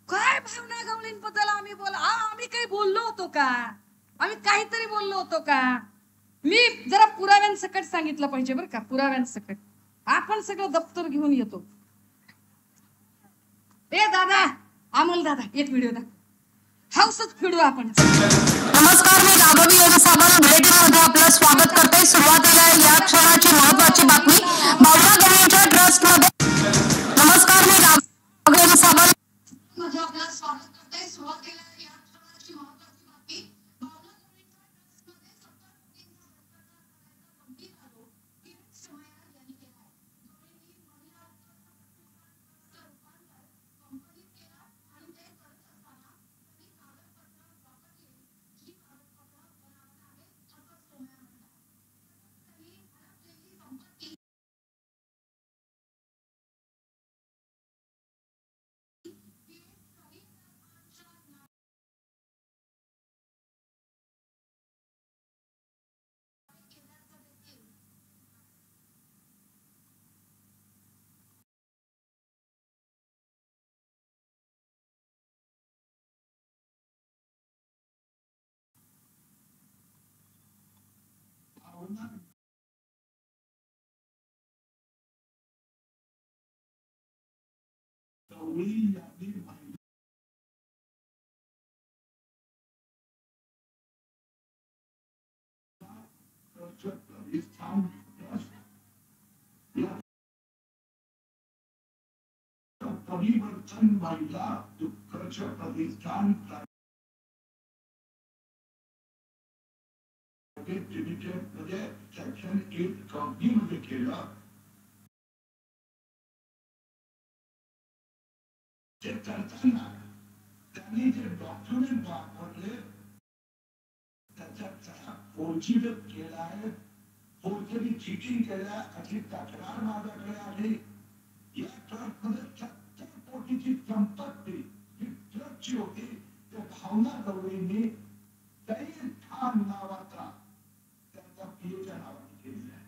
काय भावना गवळींबद्दल आम्ही आम्ही काही बोललो होतो का? आम्ही काहीतरी बोललो होतो का? मी जरा पुराव्यांसकट सांगितलं पाहिजे बरं का. पुराव्यांसकट आपण सगळं दप्तर घेऊन येतो. ए दादा, अमोल दादा, एक व्हिडिओ दाखव. हाऊसच फिरू आपण. नमस्कार, मी राघवी साबण बुलेटिनमध्ये आपलं स्वागत करते. सुरुवातीला या क्षणाची महत्त्वाची बातमी. बावरा गवळींच्या ट्रस्टमध्ये. नमस्कार, मी राघवी साबण आपलं स्वागत करते. सुरुवातीला या क्षणाची महत्त्वाची बातमी. परिवर्तन व्हायला दुःखाचं प्रतिष्ठान मध्ये सेक्शन 8 कंपनीमध्ये केलं. ते करताना त्यांनी जे डॉक्युमेंट वापरले त्याच्यात फोर्जरी केलाय, फोर्जरी चीटिंग केल्या अशी तक्रार माझ्याकडे आली. या ट्रकमध्ये 70 कोटीची संपत्ती ही ट्रकची होती. त्या भावना गवळींनी ठाम नावाचा त्यांचा पीएच्या नावाने केलेला आहे.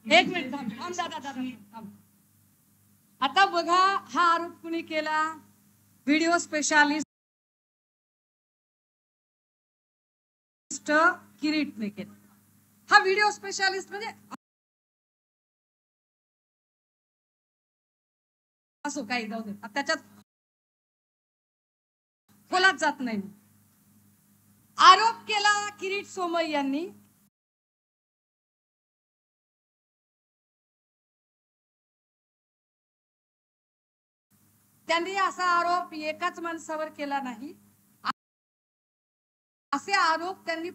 एक मिनिट थांब दादा. आता बघा हा आरोप कुणी केला? व्हिडिओ स्पेशालिस्ट किरीटने केला. हा व्हिडिओ स्पेशालिस्ट म्हणजे असो काही जाऊ दे, त्याच्यात खोलात जात नाही. आरोप केला किरीट सोमय्या यांनी. त्यांनी असा आरोप एकाच माणसावर केला नाही, असे आरोप त्यांनी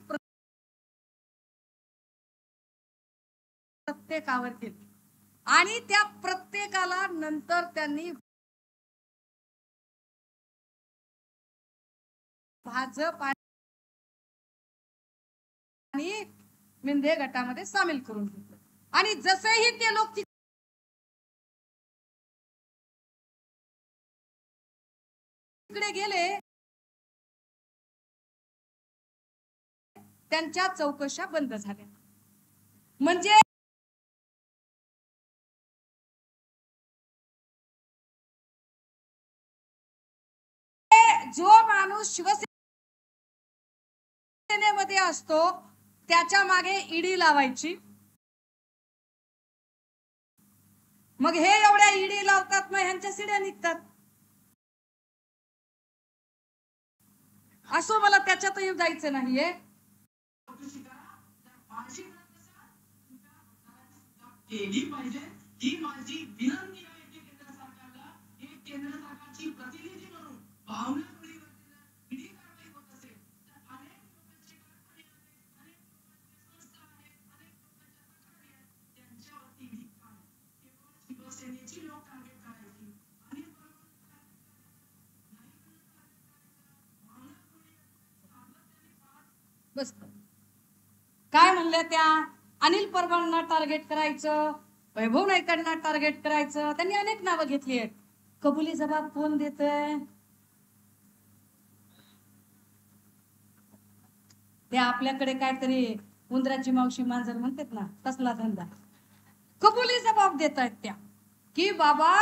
प्रत्येकावर केले आणि त्या प्रत्येकाला नंतर त्यांनी भाजप आणि मिंदे गटामध्ये सामील करून घेतलं. आणि जसेही ते लोक तिकडे गेले त्यांच्या चौकशा बंद झाल्या. म्हणजे जो माणूस शिवसेनेमध्ये असतो त्याच्या मागे ईडी लावायची. मग हे एवढ्या ईडी लावतात, मग ह्यांच्या शिड्या निघतात. असो, मला त्याच्यातही जायचं नाहीये. केली पाहिजे ही माझी विनंती आहे की केंद्र सरकारला, हे केंद्र सरकारची प्रतिनिधी म्हणून भावना ईडी कारवाई होत असेल तर अनेक लोकांची कल्पना आहे, अनेक संस्था आहेत, अनेक लोकांच्या तक्रारी आहेत, त्यांच्यावरती ईडी काय केवळ शिवसेनेची लोक टार्गेट करायची आणि बस काय म्हणल्या त्या? अनिल परबांना टार्गेट करायचं, वैभव नाईकांना टार्गेट करायचं. त्यांनी अनेक नावं घेतली आहेत. कबुली जबाब कोण देतंय? ते आपल्याकडे काहीतरी उंदराची मावशी मांजर म्हणतात ना, तसला धंदा. कबुली जबाब देत आहेत त्या की बाबा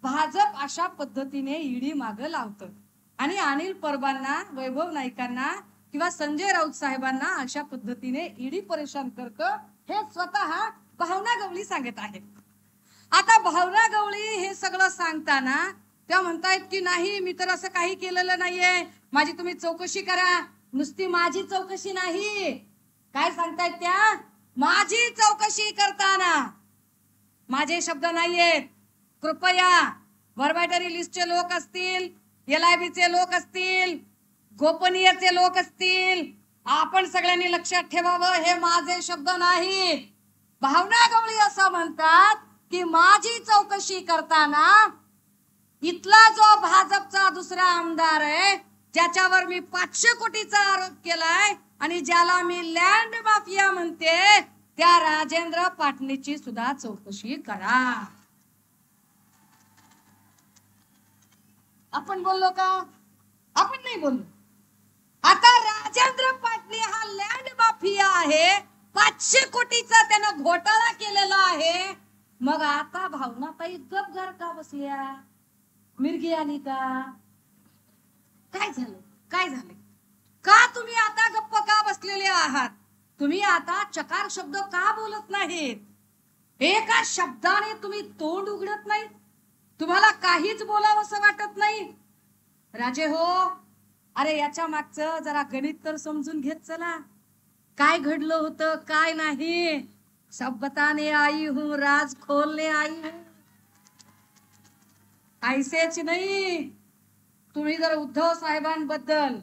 भाजप अशा पद्धतीने ईडी मागं लावतं आणि अनिल परबांना, वैभव नाईकांना किंवा संजय राऊत साहेबांना अशा पद्धतीने ईडी परेशान करतं, हे स्वतः भावना गवळी सांगत आहेत. आता भावना गवळी हे सगळं सांगताना त्या म्हणतायत की नाही, मी तर असं काही केलेलं नाहीये, माझी तुम्ही चौकशी करा. नुसती माझी चौकशी नाही, काय सांगतायत त्या? माझी चौकशी करताना माझे शब्द नाहीयेत. कृपया व्हर्बॅटरी लिस्टचे लोक असतील, LIB चे लोक असतील, गोपनीयचे लोक असतील, आपण सगळ्यांनी लक्षात ठेवावं, हे माझे शब्द नाहीत. भावना गवळी असं म्हणतात की माझी चौकशी करताना इथला जो भाजपचा दुसरा आमदार आहे, ज्याच्यावर मी 500 कोटीचा आरोप केलाय आणि ज्याला मी लँड माफिया म्हणते, त्या राजेंद्र पाटणीची सुद्धा चौकशी करा. आपण बोललो का? आपण नाही बोललो. आता राजेंद्र पाटणी हा लँड माफिया आहे, 500 कोटीचा त्यानं घोटाळा केलेला आहे. मग आता भावनाताई गपगार का बसल्या? मिरगी आली का? काय झालं? काय झालं? का तुम्ही आता गप्प का बसलेले आहात? तुम्ही आता चकार शब्द का बोलत नाहीत? एका शब्दाने तुम्ही तोंड उघडत नाही? तुम्हाला काहीच बोलावंसं वाटत नाही? राजे हो, अरे याच्या मागचं जरा गणित तर समजून घेत चला. काय घडलं होतं काय नाही, सब बताने आई हूं, राज खोलने आई हूं, ऐसेच नाही. तुम्ही जर उद्धव साहेबांबद्दल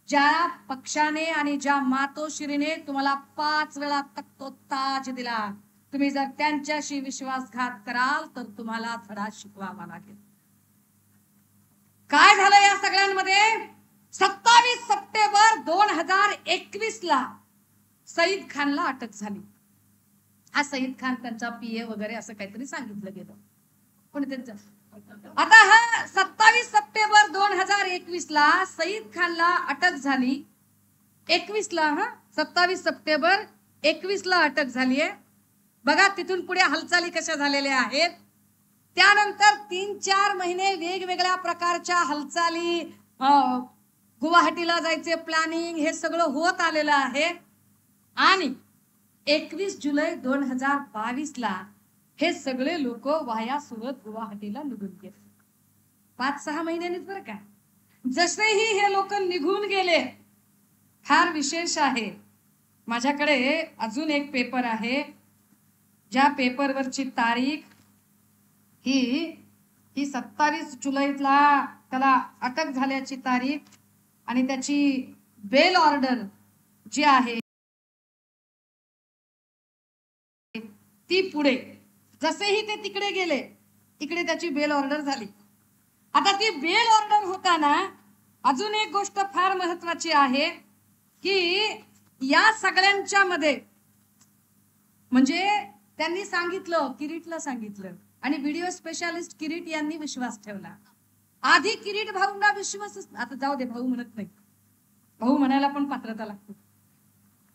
ज्या पक्षाने आणि ज्या मातोश्रीने तुम्हाला 5 वेळा तख्तो ताज दिला, तुम्ही जर त्यांच्याशी विश्वासघात कराल तर तुम्हाला धडा शिकवावा लागेल. काय झालं या सगळ्यांमध्ये? 27 सप्टेंबर 2021 ला सईद खानला अटक झाली. हा सईद खान त्यांचा पीए वगैरे असं काहीतरी सांगितलं गेलं. पण त्यांचं आता हा 27 सप्टेंबर 2021 ला सईद खानला अटक झाली. 21 ला 27 सप्टेंबर 21 ला अटक झालीये. बघा तिथून पुढे हालचाली कशा झालेल्या आहेत. त्यानंतर 3-4 महिने वेगवेगळ्या प्रकारच्या हालचाली, गुवाहाटीला जायचे प्लॅनिंग, हे सगळं होत आलेलं आहे. आणि 21 जुलै 2022 ला हे सगळे लोक वाया सुरत गुवाहाटीला निघून गेले. 5-6 महिन्यांनीच बरं का. जसेही हे लोक निघून गेले, फार विशेष आहे, माझ्याकडे अजून एक पेपर आहे, ज्या पेपरवरची तारीख ही 27 जुलैला त्याला अटक झाल्याची तारीख आणि त्याची बेल ऑर्डर जी आहे ती पुढे. जसेही ते तिकडे गेले, इकडे त्याची बेल ऑर्डर झाली. आता ती बेल ऑर्डर होताना अजून एक गोष्ट फार महत्वाची आहे की या सगळ्यांच्या मध्ये म्हणजे त्यांनी सांगितलं, किरीटला सांगितलं आणि व्हिडिओ स्पेशालिस्ट किरीट यांनी विश्वास ठेवला. आधी किरीट भाऊंना विश्वास, आता जाऊ दे भाऊ म्हणत नाही, भाऊ म्हणायला पण पात्रता लागते.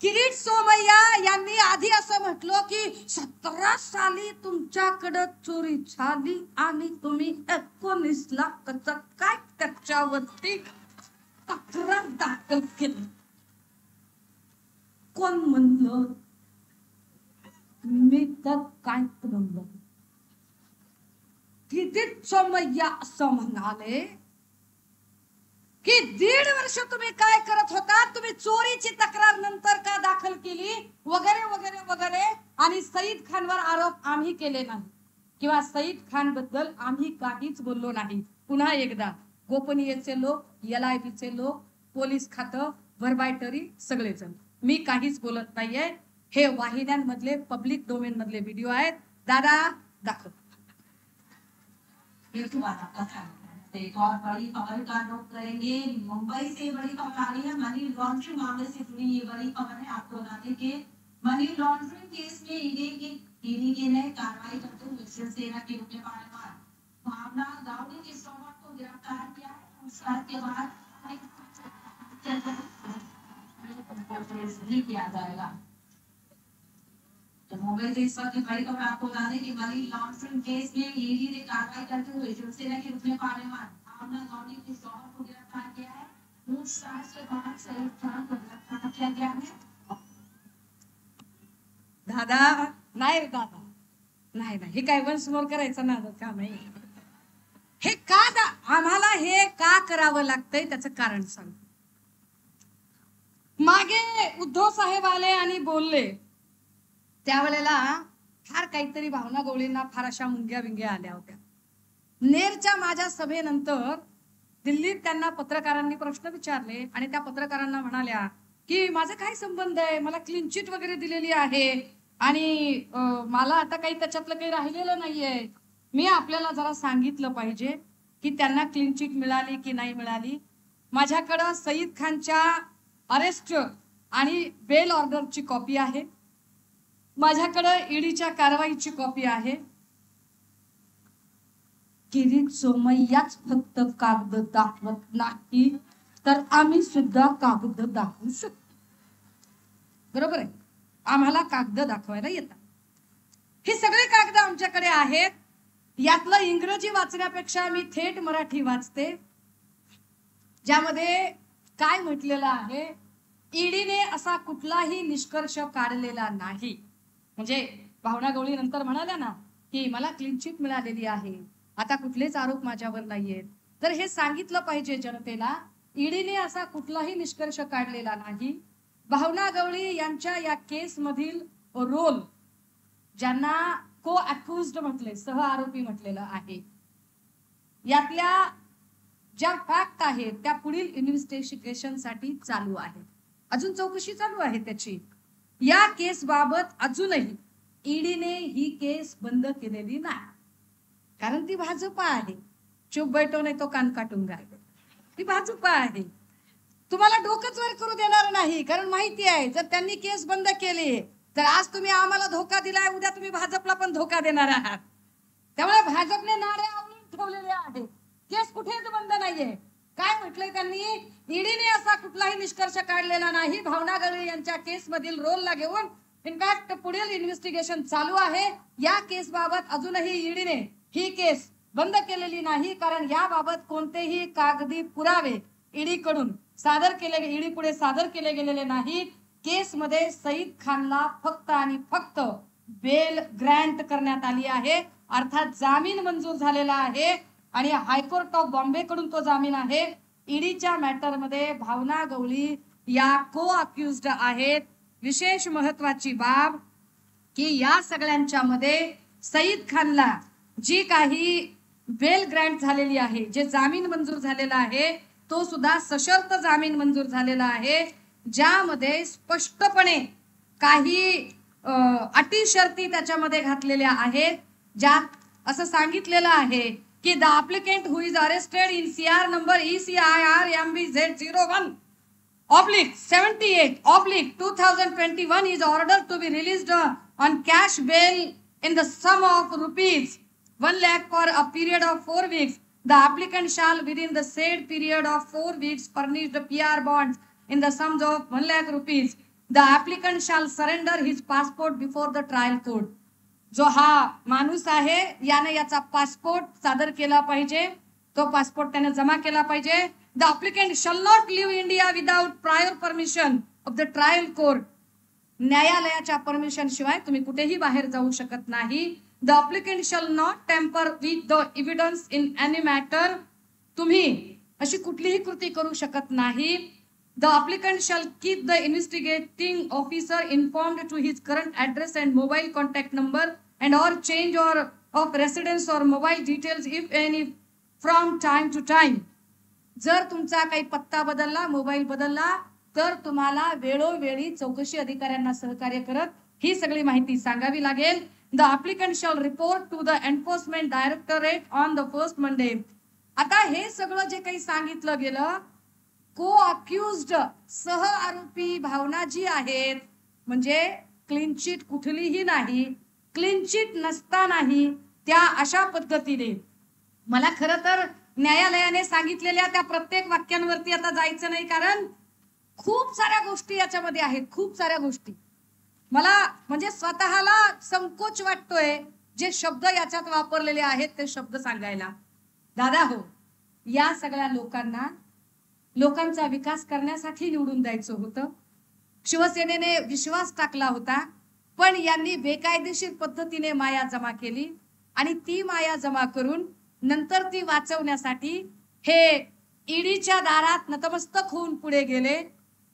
किरीट सोमय्या यांनी आधी असं म्हटलं की 17 साली तुमच्याकडे चोरी झाली आणि तुम्ही 19 लाखाचा काय त्याच्यावरती तक्रार दाखल केली. कोण म्हणलं? मी तर काय म्हणलं. किरीट सोमय्या असं म्हणाले की 1.5 वर्ष तुम्ही काय करत होता, तुम्ही चोरीची तक्रार नंतर का दाखल केली वगैरे वगैरे वगैरे. आणि सईद खानवर आरोप आम्ही केले नाही किंवा सईद खान बद्दल आम्ही काहीच बोललो नाही. पुन्हा एकदा गोपनीयचे लोक, LIBचे लोक, पोलीस खातं, व्हर्बायटरी सगळेजण, मी काहीच बोलत नाहीये. हे वाहिन्यांमधले पब्लिक डोमेन मधले व्हिडिओ आहेत. दादा दाखव. एक और बड़ी खबर का रुख करेंगे। मुंबई से बड़ी खबर आ रही है, मनी लॉन्ड्रिंग मामले से जुड़ी ये बड़ी खबर है। आपको बता दें कि मनी लॉन्ड्रिंग केस में ईडी ने कार्रवाई करते हुए शिवसेना के मुख्य कार्यवाह भावना गावड़े के स्टॉवर को गिरफ्तार किया है। उसके बाद किया जाएगा। तो मुंबई से इस वक्त बड़ी खबर आपको बता दें कि मनी लॉन्ड्रिंग केस में ईडी ने कार्रवाई करते हुए शिवसेना के मुख्य कार्यवाह भावना गावड़े के स्टॉवर को गिरफ्तार किया है। पूछताछ के बाद सईद खान को गिरफ्तार किया गया है। दादा नाही रे दादा, नाही नाही, हे काय वंशमोर करायचं ना काम आहे. हे का आम्हाला हे का करावं लागतंय त्याचं कारण सांग. मागे उद्धव साहेब आले आणि बोलले, त्यावेळेला फार काहीतरी भावना गवळींना फार अशा मुंग्या बिंग्या आल्या होत्या. नेरच्या माझ्या सभेनंतर दिल्लीत त्यांना पत्रकारांनी प्रश्न विचारले आणि त्या पत्रकारांना म्हणाल्या की माझा काय संबंध आहे, मला क्लीन चिट वगैरे दिलेली आहे आणि मला आता काही त्याच्यातलं काही राहिलेलं नाहीये. मी आपल्याला जरा सांगितलं पाहिजे की त्यांना क्लीन चिट मिळाली की नाही मिळाली. माझ्याकडं सईद खानच्या अरेस्ट आणि बेल ऑर्डरची कॉपी आहे, माझ्याकडे ईडीच्या कारवाईची कॉपी आहे. किरीट सोमय्याच फक्त कागद दाखवत नाही तर आम्ही सुद्धा कागद दाखवू शकतो. बरोबर आहे, आम्हाला कागद दाखवायला येतात. हे सगळे कागद आमच्याकडे आहेत. यातलं इंग्रजी वाचण्यापेक्षा मी थेट मराठी वाचते, ज्यामध्ये काय म्हटलेलं आहे. ईडीने असा कुठलाही निष्कर्ष काढलेला नाही. म्हणजे भावना गवळी नंतर म्हणाल्या ना की मला क्लीन चिट मिळालेली आहे, आता कुठलेच आरोप माझ्यावर नाहीयेत. तर हे सांगितलं पाहिजे जनतेला, ईडीने असा कुठलाही निष्कर्ष काढलेला नाही. भावना गवळी यांच्या या केस मधील रोल, ज्यांना को अक्युज्ड म्हटले, सह आरोपी म्हटलेलं आहे, यातल्या ज्या फॅक्ट आहेत त्या पुढील इन्व्हेस्टिगेशन साठी चालू आहे. अजून चौकशी चालू आहे त्याची. या केस बाबत अजूनही ईडीने ही केस बंद केलेली नाही, कारण ती भाजपा आहे. चुप बैठो नाही तो कान काटून गायब. ती भाजपा आहे. तुम्हाला डोकंच वर करू देणार नाही, कारण माहिती आहे जर त्यांनी केस बंद केली तर आज तुम्ही आम्हाला धोका दिलाय, उद्या तुम्ही भाजपला पण धोका देणार आहात. त्यामुळे भाजपने नारे आवळून ठेवलेले आहे. केस कुठेच बंद नाहीये. काय म्हटलंय त्यांनी, ईडीने असा कुठलाही निष्कर्ष काढलेला नाही. भावना गवळी यांच्या केस मधील रोलला घेऊन इनफॅक्ट पुढील इन्व्हेस्टिगेशन चालू आहे. या केस बाबत अजूनही ईडीने ही केस बंद केलेली नाही, कारण याबाबत कोणतेही कागदी पुरावे ईडी कडून ईडी पुढे सादर केले गेलेले नाहीत. केस मध्ये सईद खानला फक्त आणि फक्त बेल ग्रँट करण्यात आली आहे, अर्थात जामीन मंजूर झालेला आहे आणि हायकोर्ट ऑफ बॉम्बे कडून तो जामीन आहे. ईडीच्या मॅटर मध्ये भावना गवळी या को अक्युज्ड आहेत. विशेष महत्वाची बाब की या सगळ्यांच्या मध्ये सईद खानला जी काही बेल ग्रँट झालेली आहे, जे जामीन मंजूर झालेला आहे, तो सुद्धा सशर्त जामीन मंजूर झालेला आहे, ज्यामध्ये स्पष्टपणे काही अटी शर्ती त्याच्यामध्ये घातलेल्या आहेत. ज्यात असं सांगितलेलं आहे की the applicant who is arrested in CR number ECIR MBZ01 /78/2021 is ordered to be released on cash bail in the sum of rupees 1 lakh for a period of 4 weeks. The applicant shall within the said period of 4 weeks furnish the PR bonds in the sums of 1 lakh rupees. The applicant shall surrender his passport before the trial court. जो हा माणूस आहे याने याचा passport सादर केला पाहिजे, तो पासपोर्ट त्याने जमा केला पाहिजे. The applicant shall not leave India without prior permission of the trial court. न्यायालयाच्या परमिशन शिवाय तुम्ही कुठेही बाहेर जाऊ शकत नाही. The applicant shall not tamper with the evidence in any matter. तुम्ही अशी कुठलीही कृती करू शकत नाही. The applicant shall keep the investigating officer informed to his current address and mobile contact number and or change or of residence or mobile details if any from time to time. जर तुमचा काही पत्ता बदलला, mobile बदलला तर तुम्हाला वेळोवेळी चौकशी अधिकाऱ्यांना सहकार्य करत ही सगळी माहिती सांगावी लागेल. The applicant shall report to the enforcement directorate on the first Monday. आता हे सगळं जे काही सांगितलं गेलं, को अक्युज्ड सह आरोपी भावना जी आहेत, म्हणजे क्लीन चिट कुठलीही नाही, क्लीन चिट नसतानाही त्या अशा पद्धतीने, मला खरं तर न्यायालयाने सांगितलेल्या त्या प्रत्येक वाक्यांवरती आता जायचं नाही, कारण खूप साऱ्या गोष्टी याच्यामध्ये आहेत, खूप साऱ्या गोष्टी. मला म्हणजे स्वतःला संकोच वाटतोय जे शब्द याच्यात वापरलेले आहेत ते शब्द सांगायला. दादा हो, या सगळ्या लोकांना लोकांचा विकास करण्यासाठी निवडून द्यायचं होतं. शिवसेनेने विश्वास टाकला होता, पण यांनी बेकायदेशीर पद्धतीने माया जमा केली आणि ती माया जमा करून नंतर ती वाचवण्यासाठी हे ईडीच्या दारात नतमस्तक होऊन पुढे गेले.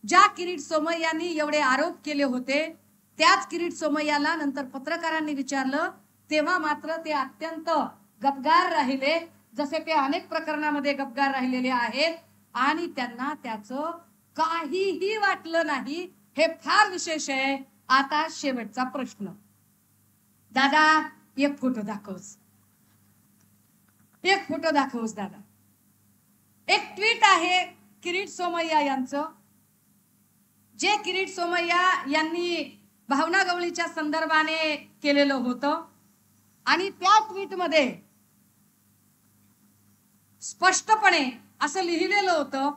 ज्या किरीट सोमय्यांनी एवढे आरोप केले होते त्याच किरीट सोमय्याला नंतर पत्रकारांनी विचारलं तेव्हा मात्र ते अत्यंत गपगार राहिले, जसे ते अनेक प्रकरणामध्ये गपगार राहिलेले आहेत आणि त्यांना त्याचं काहीही वाटलं नाही. हे फार विशेष आहे. आता शेवटचा प्रश्न, दादा एक फोटो दाखवस, एक फोटो दाखवस दादा. एक ट्वीट आहे किरीट सोमय्या यांचं, जे किरीट सोमय्या यांनी भावना गवळीच्या संदर्भाने केलेलं होतं आणि त्या ट्वीट मध्ये स्पष्टपणे असं लिहिलेलं होतं,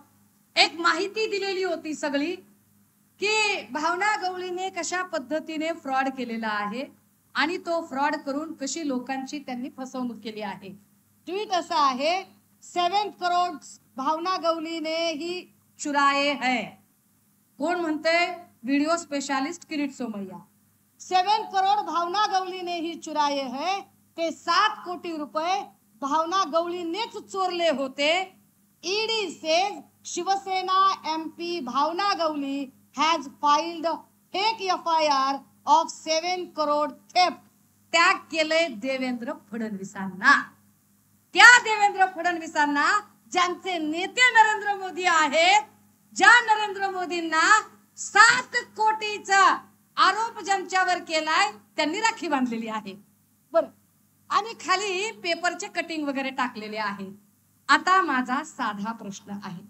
एक माहिती दिलेली होती सगळी की भावना गवळीने कशा पद्धतीने फ्रॉड केलेला आहे आणि तो फ्रॉड करून कशी लोकांची त्यांनी फसवणूक केली आहे. ट्वीट असं आहे, 7 करोड भावना गवली ने ही चुराए है. कोण म्हणते? Video specialist Kirit Somaiya. 7 करोड भावना गवली ने ही चुराए है. ते 7 कोटी रुपये भावना गवळीनेच चोरले होते. ED says Shivsena MP Bhavana Gawali has filed fake FIR of 7 crore theft. त्याग केले देवेंद्र फडणवीसांना. त्या देवेंद्र फडणवीसांना ज्यांचे नेते नरेंद्र मोदी आहेत, ज्या नरेंद्र मोदींना 7 कोटीचा आरोप ज्यांच्यावर केलाय त्यांनी राखी बांधलेली आहे. बरं, आणि खाली पेपरचे कटिंग वगैरे टाकलेले आहे. आता माझा साधा प्रश्न आहे,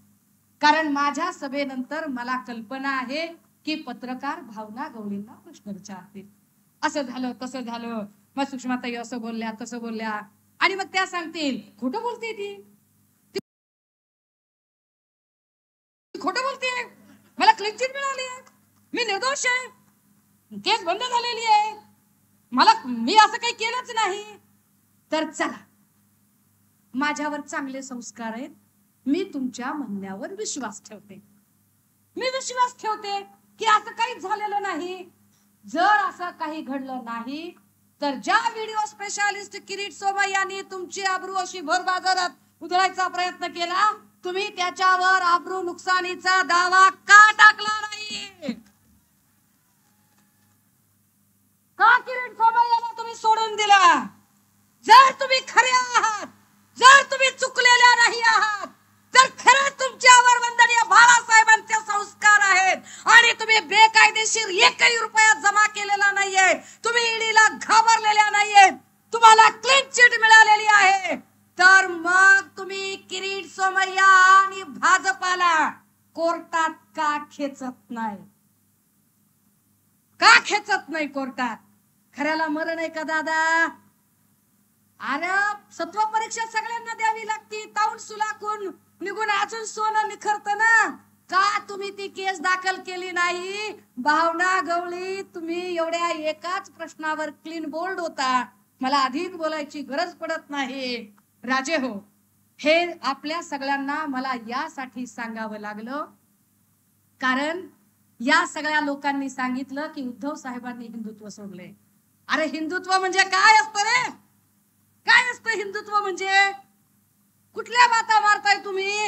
कारण माझ्या सभेनंतर मला कल्पना आहे की पत्रकार भावना गवळींना प्रश्न विचारतील. असं झालं तसं झालं, मग सुषमाताई असं बोलल्या तसं बोलल्या, आणि मग त्या सांगतील खोटं बोलते ती खोटं बोलते, मला क्लीन चिट मिळाली आहे, मी निर्दोष आहे, केस बंद झालेली आहे, मी असं काही केलंच नाही. तर चला, माझ्यावर चांगले संस्कार आहेत, मी तुमच्या म्हणण्यावर विश्वास ठेवते. मी विश्वास ठेवते की असं काहीच झालेलं नाही. जर असं काही घडलं नाही तर ज्या व्हिडिओ स्पेशालिस्ट किरीट सोमय्या यांनी तुमची आबरू अशी भर बाजारात उधळायचा प्रयत्न केला, तुम्ही त्याच्यावर आबरू नुकसानीचा दावा का टाकला नाही? का किरीट सोमय्याला तुम्ही सोडून दिला? जर तुम्ही खरे आहात, जर तुम्ही चुकलेल्या नाही आहात, जर खरंच तुमच्यावर वंदनीय बाळासाहेबांचे संस्कार आहेत आणि तुम्ही बेकायदेशीर 1 रुपया जमा केलेला नाहीये, तुम्ही ईडीला घाबरलेल्या नाहीये, तुम्हाला क्लीन चिट मिळालेली आहे, तर मग तुम्ही किरीट सोमय्या आणि भाजपाला कोर्टात का खेचत नाही? का खेचत नाही कोर्टात? खऱ्याला मरण आहे का दादा? अरे सत्व परीक्षा सगळ्यांना द्यावी लागती, ताऊन सुलाकून निघून अजून सोनं निखरत ना. का तुम्ही ती केस दाखल केली नाही? भावना गवळी, तुम्ही एवढ्या एकाच प्रश्नावर क्लीन बोल्ड होता, मला अधिक बोलायची गरज पडत नाही. राजे हो, हे आपल्या सगळ्यांना मला यासाठी सांगावं लागलं कारण या सगळ्या लोकांनी सांगितलं की उद्धव साहेबांनी हिंदुत्व सोडले. अरे हिंदुत्व म्हणजे काय असतं रे? काय असतं हिंदुत्व म्हणजे? कुठल्या बाता मारताय तुम्ही?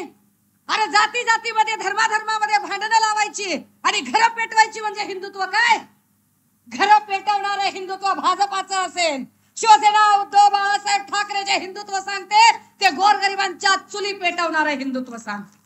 अरे जाती जातीमध्ये धर्माधर्मामध्ये भांडणं लावायची आणि घरं पेटवायची म्हणजे हिंदुत्व काय? घरं पेटवणारे हिंदुत्व भाजपाचं असेल. शिवसेना उद्धव बाळासाहेब ठाकरे जे हिंदुत्व सांगते ते गोरगरिबांच्या चुली पेटवणारे हिंदुत्व सांगते.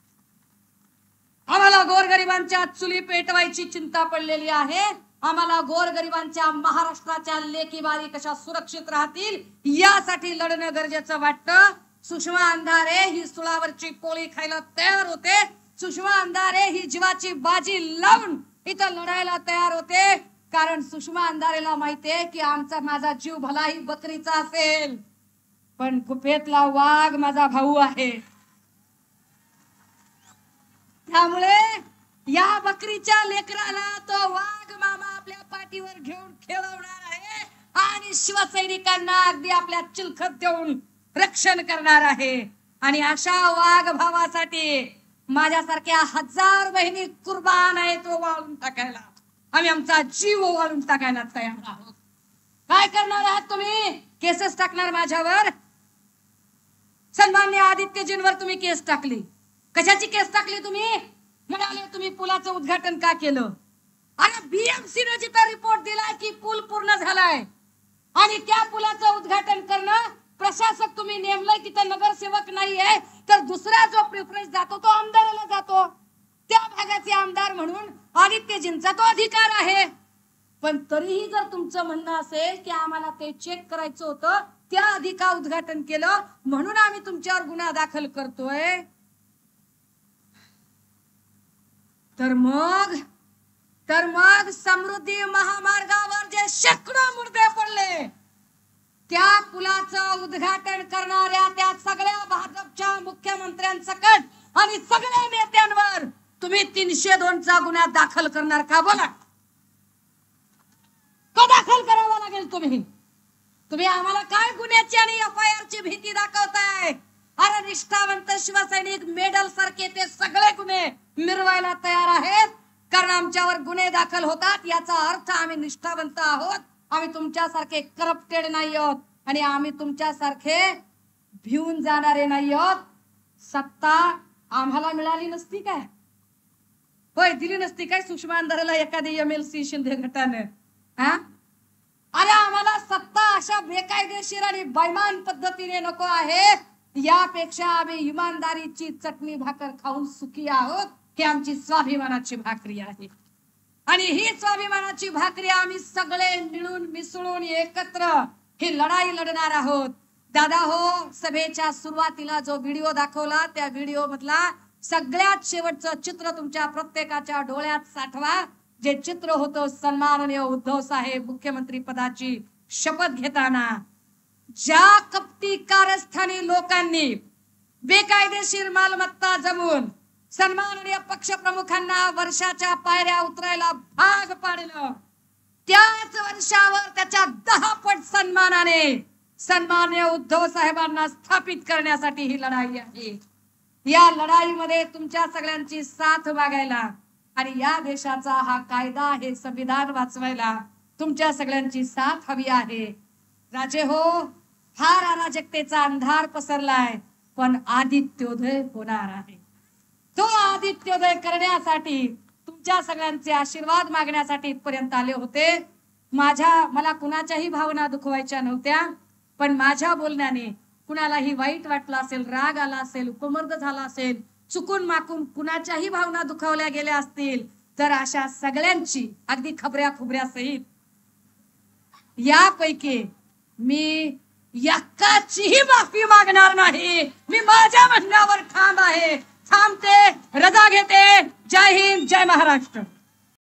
आम्हाला गोरगरिबांच्या चुली पेटवायची चिंता पडलेली आहे. आम्हाला गोरगरिबांच्या महाराष्ट्राच्या लेकी बाळी कशा सुरक्षित राहतील यासाठी लढणं गरजेचं वाटतं. सुषमा अंधारे ही सुळावरची पोळी खायला तयार होते. सुषमा अंधारे ही जीवाची बाजी लावून इथं लढायला तयार होते, कारण सुषमा अंधारेला माहितीये की माझा जीव भलाही बकरीचा असेल पण गुफेतला वाघ माझा भाऊ आहे. त्यामुळे या बकरीच्या लेकराला तो वाघ मामा आपल्या पाठीवर घेऊन खेळवणार आहे आणि शिवसैनिकांना अगदी आपल्या चिलखत देऊन रक्षण करणार आहे. आणि अशा वाघ भावासाठी माझ्यासारख्या 1000 बहिणी कुर्बान आहे तो वाळून टाकायला. आम्ही आमचा जीव वाळून टाकायला तयार आहोत. काय करणार आहात तुम्ही? केसेस टाकणार माझ्यावर? सन्मान्य आदित्यजींवर तुम्ही केस टाकली. कशाची केस टाकली तुम्ही? म्हणाले तुम्ही पुलाचं उद्घाटन का केलं? अरे BMC ने जिथं रिपोर्ट दिलाय की पूल पूर्ण झालाय आणि त्या पुलाचं उद्घाटन करणं प्रशासक तुम्ही नेमलाय, तिथं नगरसेवक नाहीये, तर दुसरा जो प्रिफरन्स जातो तो आमदाराला जातो. त्या भागाचे आमदार म्हणून आदित्यजींचा तो अधिकार आहे. पण तरीही जर तुमचं म्हणणं असेल की आम्हाला ते चेक करायचं होतं, त्या अधिका उद्घाटन केलं म्हणून आम्ही तुमच्यावर गुन्हा दाखल करतोय, तर मग समृद्धी महामार्गावर जे शेकडो मुर्दे पडले त्या पुलाचं उद्घाटन करणाऱ्या त्या सगळ्या भाजपच्या मुख्यमंत्र्यांसकट आणि सगळ्या नेत्यांवर तुम्ही 302चा गुन्हा दाखल करणार का? बोला, का दाखल करावा लागेल? तुम्ही आम्हाला काय गुन्ह्याची आणि FIR ची भीती दाखवताय? अरे निष्ठावंत शिवसैनिक मेडल सारखे ते सगळे गुन्हे मिरवायला तयार आहेत, कारण आमच्यावर गुन्हे दाखल होतात याचा अर्थ आम्ही निष्ठावंत आहोत. आम्ही तुमच्यासारखे करप्टेड नाही आहोत आणि आम्ही तुमच्यासारखे भिवून जाणारे नाही आहोत. सत्ता आम्हाला मिळाली नसती काय? होय दिली नसती काय सुषमा अंधारेला एखादी MLC शिंदे गटानं? हा, अरे आम्हाला सत्ता अशा बेकायदेशीर आणि बैमान पद्धतीने नको आहे, यापेक्षा आम्ही इमानदारीची चटणी भाकर खाऊन सुखी आहोत. ही आमची स्वाभिमानाची भाकरी आहे आणि ही स्वाभिमानाची भाकरी आम्ही सगळे मिळून मिसळून एकत्र ही लढाई लढणार आहोत. दादा हो, सभेच्या सुरुवातीला जो व्हिडिओ दाखवला त्या व्हिडिओ मधला सगळ्यात शेवटचं चित्र तुमच्या प्रत्येकाच्या डोळ्यात साठवा. जे चित्र होतं सन्माननीय उद्धव साहेब मुख्यमंत्री पदाची शपथ घेताना ज्या कपटी कारस्थानी लोकांनी बेकायदेशीर मालमत्ता जमवून सन्माननीय पक्षप्रमुखांना वर्षाच्या पायऱ्या उतरायला भाग पाडलं, त्याच वर्षावर त्याच्या 10 पट सन्मानाने सन्माननीय उद्धव साहेबांना स्थापित करण्यासाठी ही लढाई आहे. या लढाईमध्ये तुमच्या सगळ्यांची साथ मागायला आणि या देशाचा हा कायदा हे संविधान वाचवायला तुमच्या सगळ्यांची साथ हवी आहे. राजे हो, फार अराजकतेचा अंधार पसरलाय, पण आदित्योदय होणार आहे. तो आदित्योदय करण्यासाठी तुमच्या सगळ्यांचे आशीर्वाद मागण्यासाठी इथपर्यंत आले होते. मला कुणाच्याही भावना दुखवायच्या नव्हत्या, पण माझ्या बोलण्याने कुणालाही वाईट वाटलं असेल, राग आला असेल, उपमर्द झाला असेल, चुकून माकून कुणाच्याही भावना दुखावल्या गेल्या असतील, तर अशा सगळ्यांची अगदी खबऱ्या खुबऱ्या सहित यापैकी मी एकाचीही माफी मागणार नाही. मी माझ्या म्हणण्यावर ठाम आहे. थांबते, रजा घेते. जय हिंद, जय महाराष्ट्र.